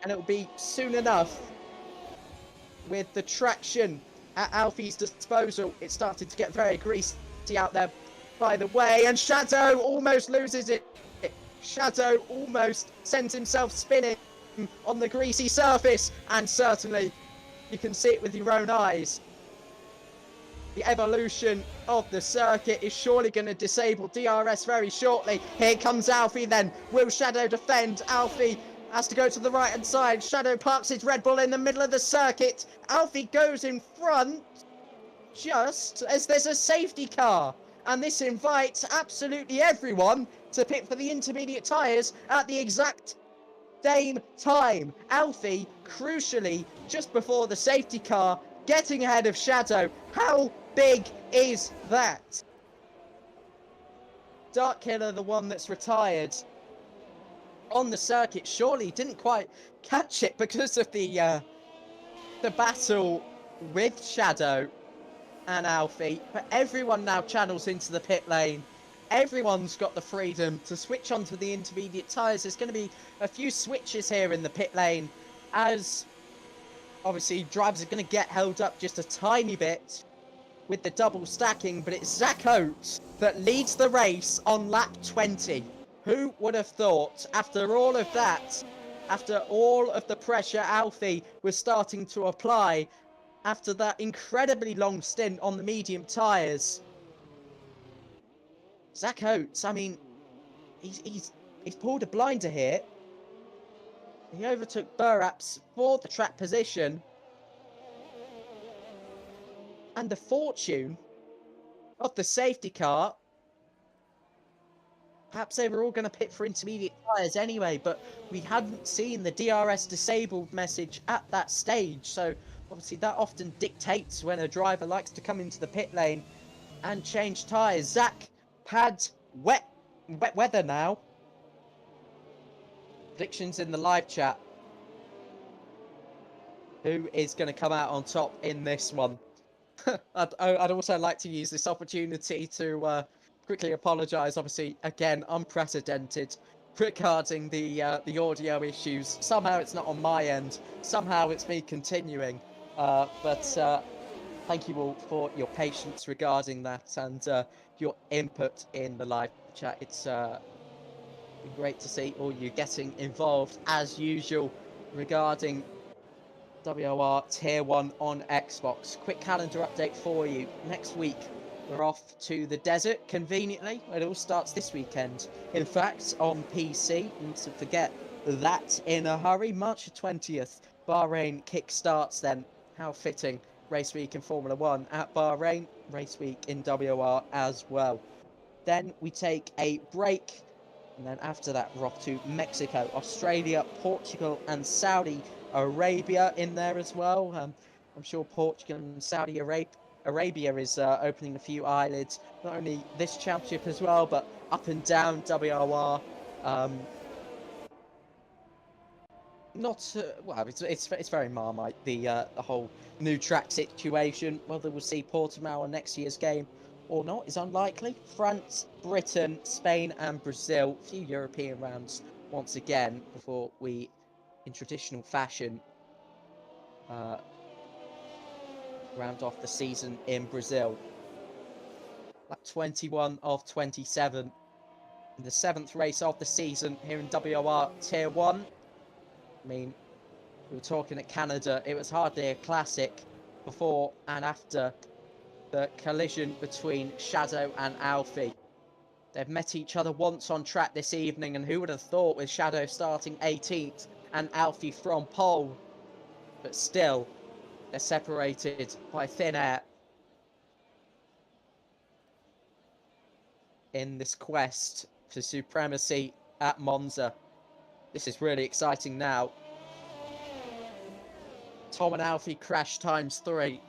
And it'll be soon enough. With the traction at Alfie's disposal, it started to get very greasy out there, by the way, and Shadow almost loses it. Shadow almost sends himself spinning on the greasy surface, and certainly you can see it with your own eyes. The evolution of the circuit is surely going to disable DRS very shortly. Here comes Alfie then. Will Shadow defend? Alfie has to go to the right-hand side. Shadow parks his Red Bull in the middle of the circuit. Alfie goes in front just as there's a safety car. And this invites absolutely everyone to pit for the intermediate tyres at the exact same time. Alfie, crucially, just before the safety car, getting ahead of Shadow. How big is that? Dark Killer, the one that's retired on the circuit, surely didn't quite catch it because of the battle with Shadow and Alfie. But everyone now channels into the pit lane. Everyone's got the freedom to switch onto the intermediate tyres. There's going to be a few switches here in the pit lane as obviously drivers are going to get held up just a tiny bit with the double stacking, but it's Zach Oates that leads the race on lap 20. Who would have thought, after all of that, after all of the pressure Alfie was starting to apply, after that incredibly long stint on the medium tyres, Zach Oates, I mean, he's pulled a blinder here. He overtook Burraps for the track position. And the fortune of the safety car, perhaps they were all going to pit for intermediate tyres anyway, but we hadn't seen the DRS disabled message at that stage. So obviously that often dictates when a driver likes to come into the pit lane and change tyres. Zach had wet weather now. Predictions in the live chat. Who is going to come out on top in this one? I'd also like to use this opportunity to quickly apologise. Obviously, again, unprecedented regarding the audio issues. Somehow it's not on my end. Somehow it's me continuing. But thank you all for your patience regarding that and your input in the live chat. It's been great to see all you getting involved as usual regarding WOR Tier 1 on Xbox. Quick calendar update for you. Next week, we're off to the desert, conveniently. It all starts this weekend. In fact, on PC, and to forget that in a hurry, March 20th, Bahrain kick-starts then. How fitting. Race week in Formula 1 at Bahrain, race week in WOR as well. Then we take a break, and then after that, we're off to Mexico, Australia, Portugal, and Saudi Arabia in there as well. I'm sure Portugal and Saudi Arabia is opening a few eyelids, not only this championship as well, but up and down WOR. Not well, it's very Marmite, the whole new track situation. Whether we'll see Portimao on next year's game or not is unlikely. France, Britain, Spain, and Brazil. A few European rounds once again before we, in traditional fashion, round off the season in Brazil. Lap 21 of 27. In the 7th race of the season here in WOR Tier 1. I mean, we were talking at Canada, it was hardly a classic before and after the collision between Shadow and Alfie. They've met each other once on track this evening, and who would have thought, with Shadow starting 18th and Alfie from pole. But still, they're separated by thin air in this quest for supremacy at Monza. This is really exciting now. Tom and Alfie crash ×3.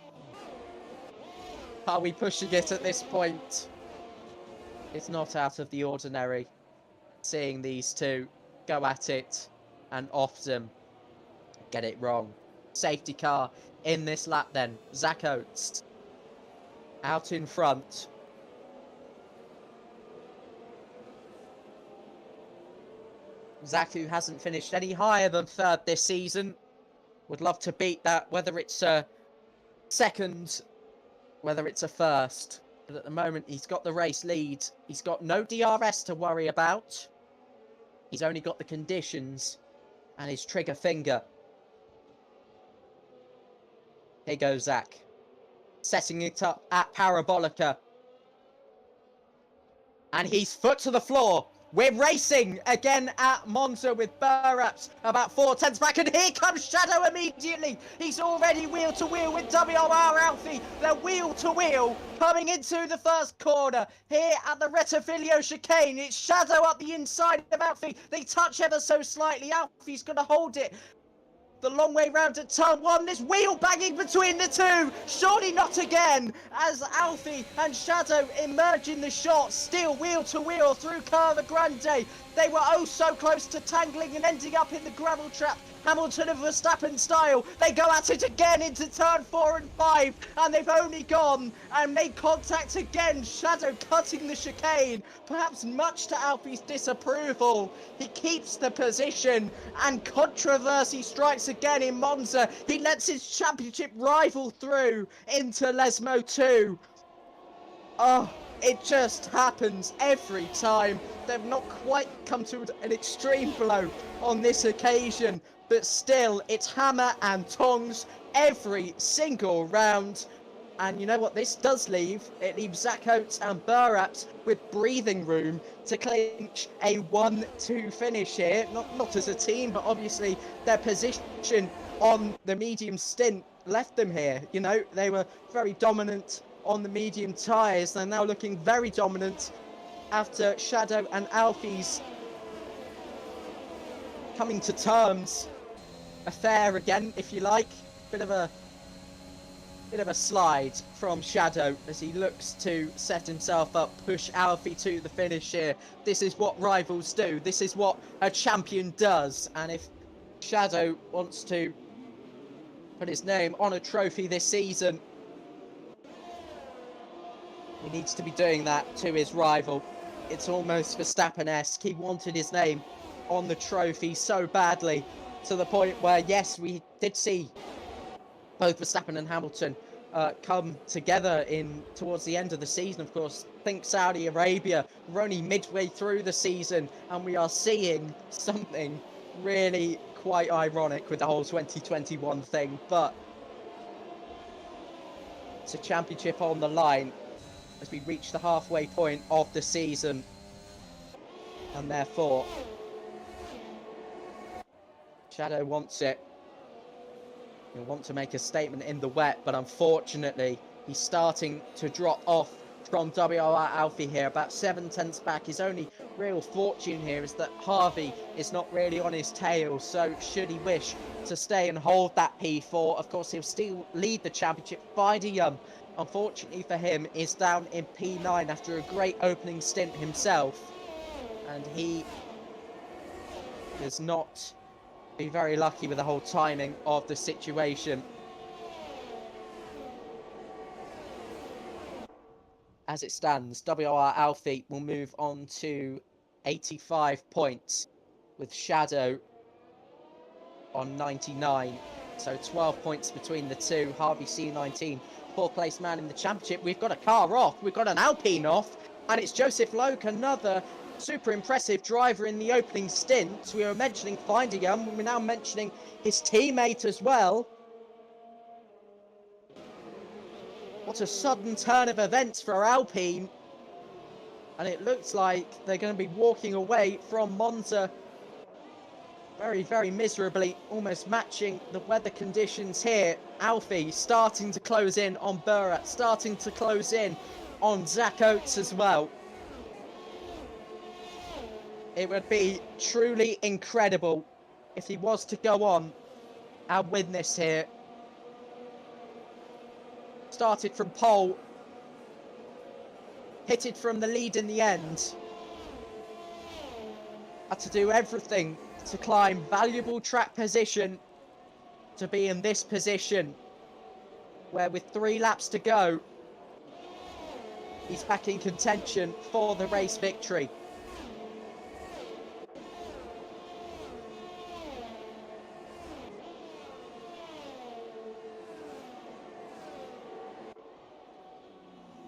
Are we pushing it at this point? It's not out of the ordinary seeing these two go at it and often get it wrong. Safety car in this lap then. Zach Oates out in front. Zach, who hasn't finished any higher than 3rd this season, would love to beat that, whether it's a 2nd, whether it's a 1st. But at the moment, he's got the race lead. He's got no DRS to worry about. He's only got the conditions and his trigger finger. Here goes Zach, setting it up at Parabolica. And he's foot to the floor. We're racing again at Monza with Burraps about 4 tenths back, and here comes Shadow immediately. He's already wheel to wheel with WOR Alfie. They're wheel to wheel coming into the 1st corner here at the Rettifilio chicane. It's Shadow up the inside of Alfie. They touch ever so slightly. Alfie's going to hold it the long way round to turn 1. This wheel banging between the two. Surely not again, as Alfie and Shadow emerge in the shot. Still wheel to wheel through Curva Grande. They were oh so close to tangling and ending up in the gravel trap Hamilton and Verstappen style. They go at it again into turn 4 and 5, and they've only gone and made contact again. Shadow cutting the chicane, perhaps much to Alfie's disapproval. He keeps the position, and controversy strikes again in Monza. He lets his championship rival through into Lesmo 2. Oh, it just happens every time. They've not quite come to an extreme blow on this occasion, but still, it's hammer and tongs every single round. And you know what this does leave? It leaves Zach Oates and Burraps with breathing room to clinch a 1-2 finish here. Not as a team, but obviously their position on the medium stint left them here. You know, they were very dominant on the medium tyres. They're now looking very dominant after Shadow and Alfie's coming to terms affair again, if you like. Bit of a slide from Shadow as he looks to set himself up, push Alfie to the finish here. This is what rivals do. This is what a champion does. And if Shadow wants to put his name on a trophy this season, he needs to be doing that to his rival. It's almost Verstappen-esque. He wanted his name on the trophy so badly, to the point where, yes, we did see both Verstappen and Hamilton come together towards the end of the season. Of course, think Saudi Arabia. We're only midway through the season, and we are seeing something really quite ironic with the whole 2021 thing. But it's a championship on the line as we reach the halfway point of the season, and therefore Shadow wants it. He'll want to make a statement in the wet, but unfortunately he's starting to drop off from WOR Alfie here, about 7/10 back. His only real fortune here is that Harvey is not really on his tail, so should he wish to stay and hold that P4, of course he'll still lead the championship. Fideyum, unfortunately for him, is down in P9 after a great opening stint himself, and he does not be very lucky with the whole timing of the situation. As it stands, WOR Alfie will move on to 85 points, with Shadow on 99. So 12 points between the two. Harvey C19, fourth place man in the championship. We've got a car off, we've got an Alpine off, and it's Joseph Loke, another super impressive driver in the opening stint. We were mentioning Fideyum, we're now mentioning his teammate as well. What a sudden turn of events for Alpine. And it looks like they're going to be walking away from Monza very, very miserably, almost matching the weather conditions here. Alfie starting to close in on Burrat, starting to close in on Zach Oates as well. It would be truly incredible if he was to go on and win this here. Started from pole, hit it from the lead in the end. Had to do everything to climb valuable track position to be in this position, where with 3 laps to go, he's back in contention for the race victory.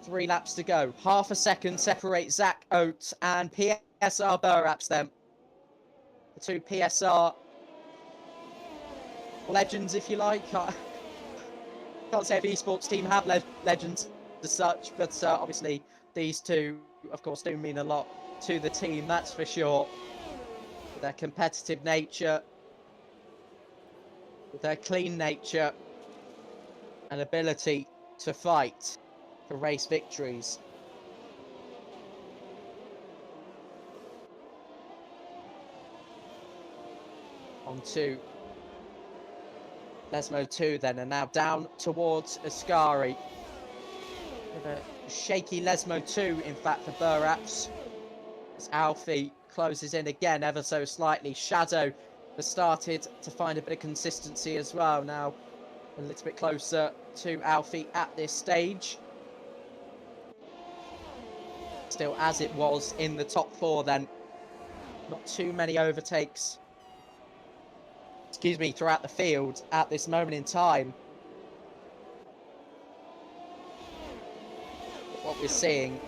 Three laps to go. Half a second separates Zach Oates and PSR Burraps then. The two PSR legends, if you like. Can't say if esports team have legends as such, but obviously these two, of course, do mean a lot to the team, that's for sure. With their competitive nature, with their clean nature, and ability to fight for race victories. On to Lesmo 2 then, and now down towards Ascari. With a shaky Lesmo 2, in fact, for Burraps. As Alfie closes in again ever so slightly. Shadow has started to find a bit of consistency as well now. A little bit closer to Alfie at this stage. Still as it was in the top 4 then. Not too many overtakes, throughout the field at this moment in time. But what we're seeing,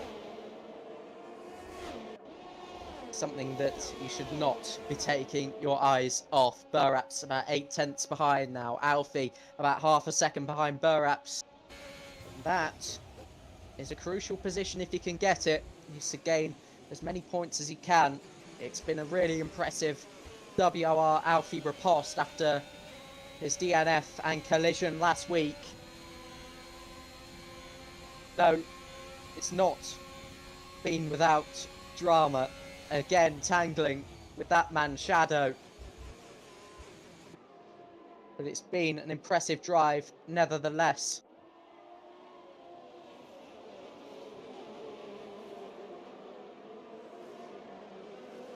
something that you should not be taking your eyes off. Burap's about 8 tenths behind now. Alfie about half a second behind Burap's. That is a crucial position if he can get it. He needs to gain as many points as he can. It's been a really impressive WOR Alfie riposte after his DNF and collision last week. No, it's not been without drama. Again, tangling with that man Shadow. But it's been an impressive drive, nevertheless.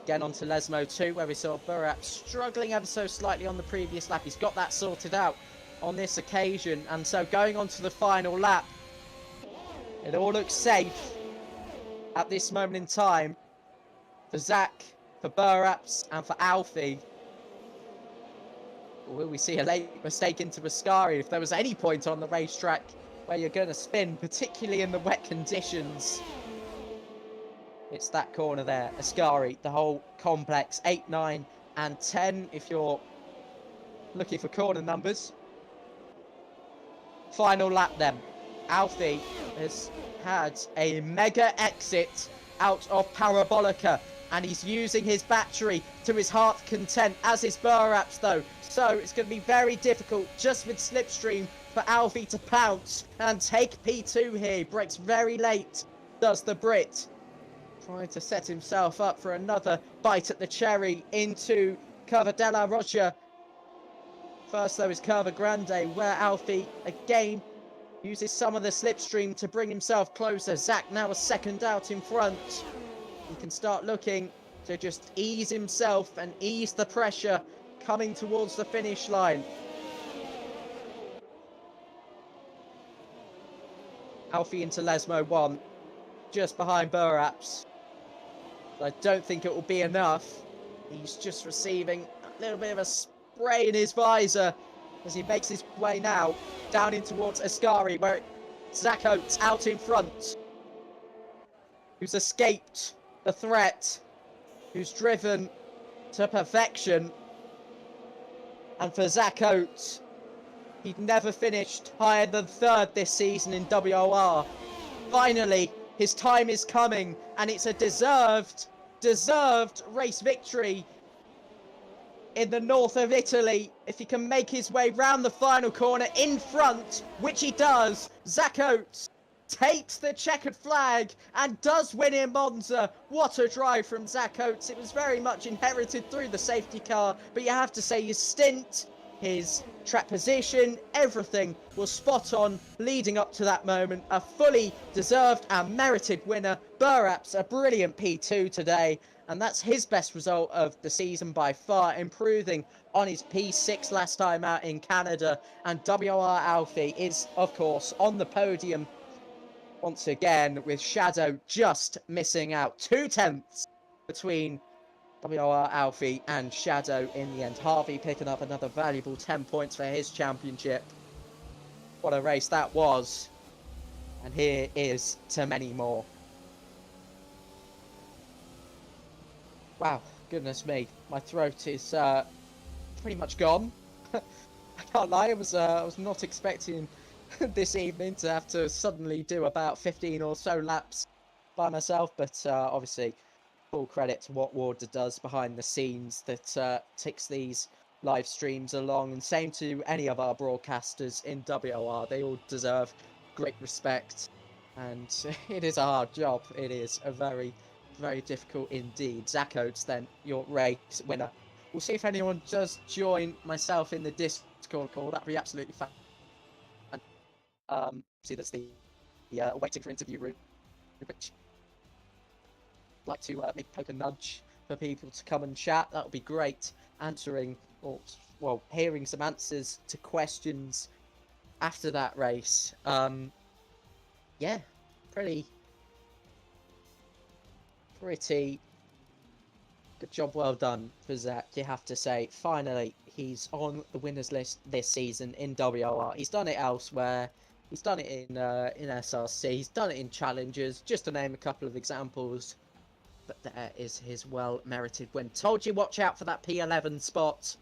Again onto Lesmo 2, where we saw Burap struggling ever so slightly on the previous lap. He's got that sorted out on this occasion. And so going on to the final lap, it all looks safe at this moment in time for Zach, for Burap, and for Alfie. Will we see a late mistake into Ascari? If there was any point on the racetrack where you're going to spin, particularly in the wet conditions, it's that corner there. Ascari, the whole complex, 8, 9, and 10 if you're looking for corner numbers. Final lap then. Alfie has had a mega exit out of Parabolica, and he's using his battery to his heart's content, as is Burap's though. So it's going to be very difficult just with Slipstream for Alfie to pounce and take P2 here. He breaks very late, does the Brit. Trying to set himself up for another bite at the cherry into Curva della Roccia. First though is Curva Grande, where Alfie again uses some of the slipstream to bring himself closer. Zach now a second out in front. He can start looking to just ease himself and ease the pressure coming towards the finish line. Alfie into Lesmo 1, just behind Burap's. I don't think it will be enough. He's just receiving a little bit of a spray in his visor as he makes his way now down in towards Ascari, where Zach Oates out in front, who's escaped the threat, who's driven to perfection. And for Zach Oates, he'd never finished higher than 3rd this season in WOR. Finally, his time is coming, and it's a deserved race victory in the north of Italy. If he can make his way round the final corner in front, which he does, Zach Oates takes the checkered flag and does win in Monza. What a drive from Zach Oates. It was very much inherited through the safety car, but you have to say his stint, his track position, everything was spot on leading up to that moment. A fully deserved and merited winner. Burap's a brilliant P2 today, and that's his best result of the season by far, improving on his P6 last time out in Canada. And WOR Alfie is, of course, on the podium once again, with Shadow just missing out. 2 tenths between WOR Alfie and Shadow in the end. Harvey picking up another valuable 10 points for his championship. What a race that was. And here is to many more. Wow, goodness me. My throat is pretty much gone. I can't lie, I was not expecting this evening to have to suddenly do about 15 or so laps by myself, but obviously full credit to what Warder does behind the scenes that ticks these live streams along, and same to any of our broadcasters in WOR. They all deserve great respect, and it is a hard job. It is a very, very difficult indeed. Zach Oates, then, your race winner. We'll see if anyone does join myself in the Discord call. That'd be absolutely fun. See, that's the waiting for interview room, which I'd like to maybe poke a nudge for people to come and chat. That would be great. Answering, or well, hearing some answers to questions after that race. Yeah, pretty good job, well done for Zach, you have to say. Finally, he's on the winners list this season in WOR. He's done it elsewhere. He's done it in SRC. He's done it in challenges, just to name a couple of examples. But there is his well-merited win. Told you, watch out for that P11 spot.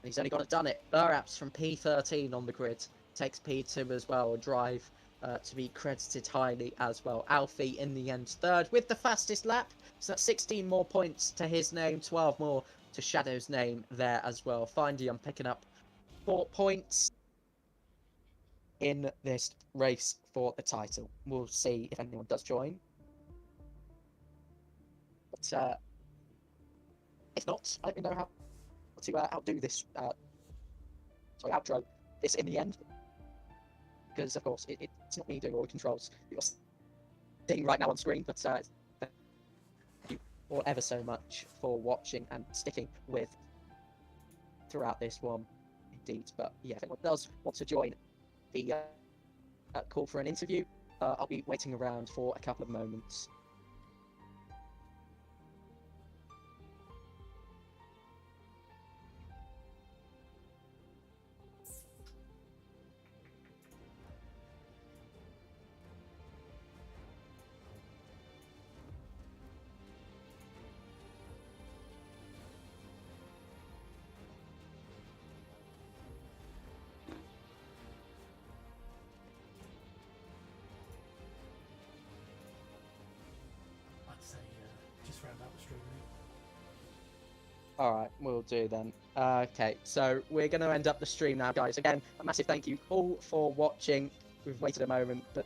He's only got to done it. Burraps from P13 on the grid. Takes P2 as well. A drive to be credited highly as well. Alfie in the end third with the fastest lap. So that's 16 more points to his name, 12 more to Shadow's name there as well. Finally, I'm picking up 4 points in this race for the title. We'll see if anyone does join. But if not, I don't know how to outdo this. Outro this in the end. Because, of course, it's not me doing all the controls. You're seeing right now on screen, but thank you all ever so much for watching and sticking with throughout this one, indeed. But yeah, if anyone does want to join the call for an interview, I'll be waiting around for a couple of moments. Just round out the stream. Alright, we'll do then. Okay, so we're going to end up the stream now, guys. Again, a massive thank you all for watching. We've waited a moment, but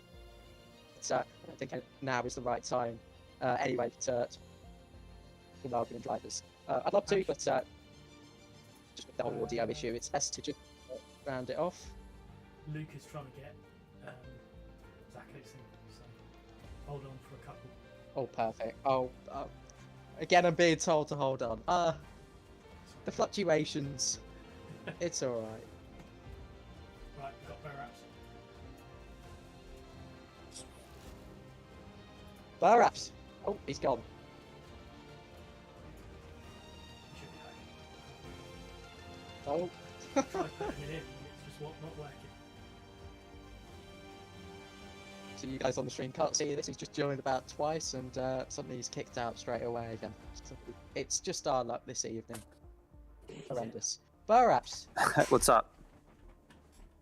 I don't think now is the right time. Anyway, to welcome drivers. I'd love to, but just with the whole audio issue, it's best to just round it off. Luke is trying to get Zach Oates in, so hold on for a couple. Oh, perfect. Oh, again, I'm being told to hold on. The fluctuations. It's alright. Right, we've got Burraps. Burraps! Oh, he's gone. Oh. Try putting it in, it's just not working. So you guys on the stream can't see this, he's just joined about twice and suddenly he's kicked out straight away again. So it's just our luck this evening. Horrendous. Burraps! What's up?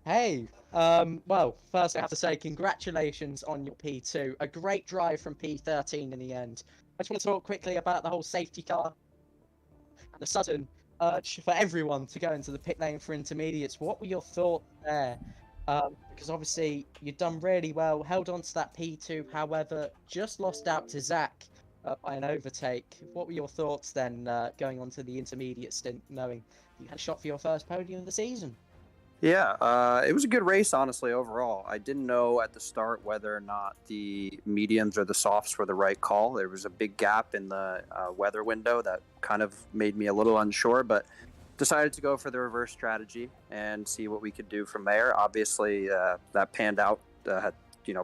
Hey! Well, first I have to say congratulations on your P2. A great drive from P13 in the end. I just want to talk quickly about the whole safety car and the sudden urge for everyone to go into the pit lane for intermediates. What were your thoughts there? Because obviously you've done really well, held on to that P2, however, just lost out to Zach by an overtake. What were your thoughts then going on to the intermediate stint, knowing you had a shot for your first podium of the season? Yeah, it was a good race, honestly, overall. I didn't know at the start whether or not the mediums or the softs were the right call. There was a big gap in the weather window that kind of made me a little unsure, but decided to go for the reverse strategy and see what we could do from there. Obviously, that panned out,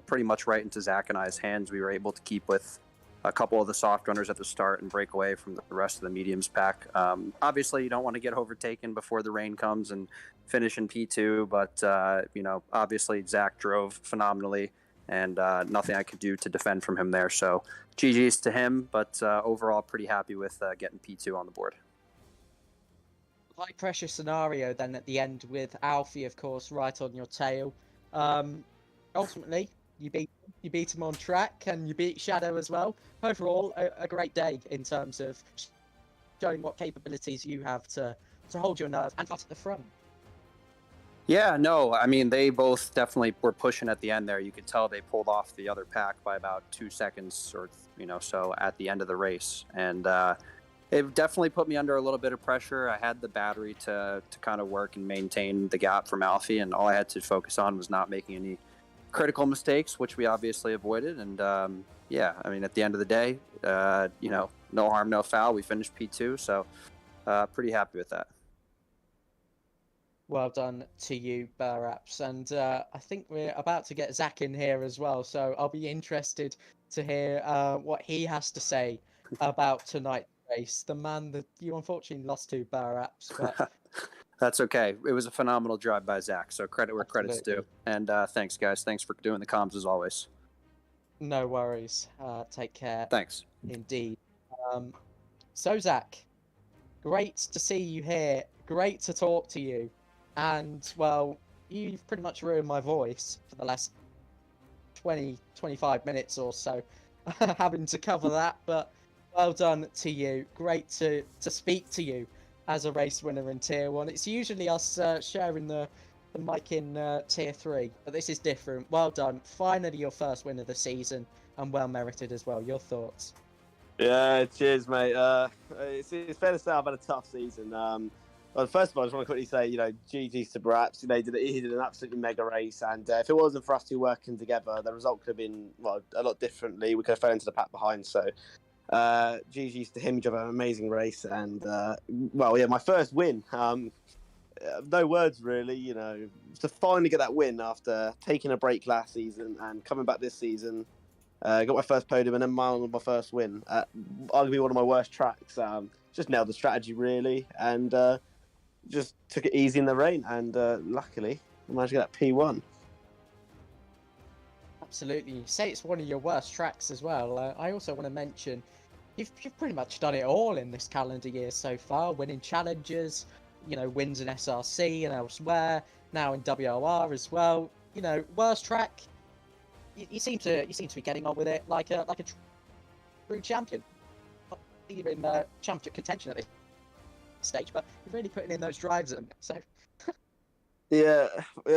pretty much right into Zach and I's hands. We were able to keep with a couple of the soft runners at the start and break away from the rest of the mediums pack. Obviously, you don't want to get overtaken before the rain comes and finish in P2, but obviously Zach drove phenomenally and nothing I could do to defend from him there. So GG's to him, but overall pretty happy with getting P2 on the board. High pressure scenario then at the end with Alfie, of course, right on your tail. Ultimately, you beat him on track and you beat Shadow as well. Overall, a great day in terms of showing what capabilities you have to hold your nerve and fight at the front. Yeah, no, I mean, they both definitely were pushing at the end there. You could tell they pulled off the other pack by about 2 seconds or, so at the end of the race. And it definitely put me under a little bit of pressure. I had the battery to kind of work and maintain the gap from Alfie, and all I had to focus on was not making any critical mistakes, which we obviously avoided. And at the end of the day, no harm, no foul. We finished P2, so pretty happy with that. Well done to you, Burraps. And I think we're about to get Zach in here as well, so I'll be interested to hear what he has to say about tonight's race. The man that you unfortunately lost to, Burraps, but That's okay. It was a phenomenal drive by Zach, so credit where credit's due. And thanks, guys. Thanks for doing the comms as always. no worries. Take care. Thanks. Indeed. So, Zach, great to see you here. Great to talk to you. And, well, you've pretty much ruined my voice for the last 20, 25 minutes or so, having to cover that. But well done to you. Great to speak to you as a race winner in Tier 1. It's usually us sharing the mic in Tier 3, but this is different. Well done. Finally your first win of the season, and well merited as well. Your thoughts? Yeah, cheers, mate. It's fair to say I've had a tough season. Well, first of all, I just want to quickly say, GG's to Braps. He did an absolutely mega race, and if it wasn't for us two working together, the result could have been, a lot differently. We could have fell into the pack behind, so GG's to him. He drove an amazing race, and, my first win. No words, really, to finally get that win after taking a break last season and coming back this season. Got my first podium and then my first win at arguably one of my worst tracks. Just nailed the strategy, really, and just took it easy in the rain, and luckily I managed to get that P1. Absolutely. You say it's one of your worst tracks as well. I also want to mention you've pretty much done it all in this calendar year so far, winning challenges, wins in SRC and elsewhere, now in WOR as well. Worst track, you seem to be getting on with it like a true champion. Not even championship contention at this stage, but you're really putting in those drives at them. So yeah,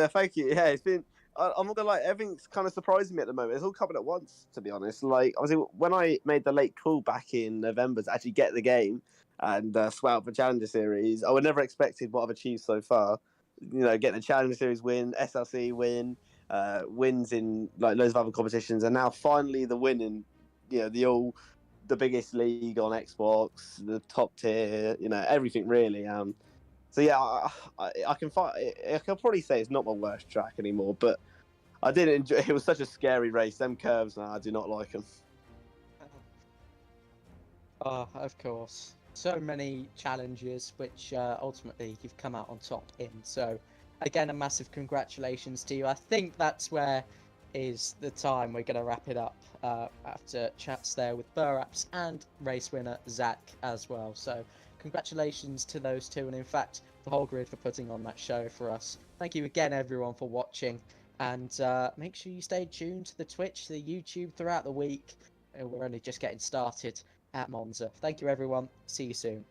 thank you. Yeah, it's been. I'm not gonna lie, everything's kind of surprising me at the moment. It's all coming at once, to be honest. Like, obviously, when I made the late call back in November to actually get the game and sweat out for Challenger Series, I would never expected what I've achieved so far. Getting a Challenger Series win, SLC win, wins in like loads of other competitions, and now finally the win in, the biggest league on Xbox, the top tier, everything really. So yeah, I can probably say it's not my worst track anymore, but I did enjoy. It was such a scary race. Them curves, I do not like them. Oh, of course. So many challenges, which ultimately you've come out on top in. So, again, a massive congratulations to you. I think that's where is the time we're going to wrap it up after chats there with Burraps and race winner Zach as well. So, congratulations to those two, and in fact, the whole grid for putting on that show for us. Thank you again, everyone, for watching, and make sure you stay tuned to the Twitch, the YouTube throughout the week. We're only just getting started at Monza. Thank you, everyone. See you soon.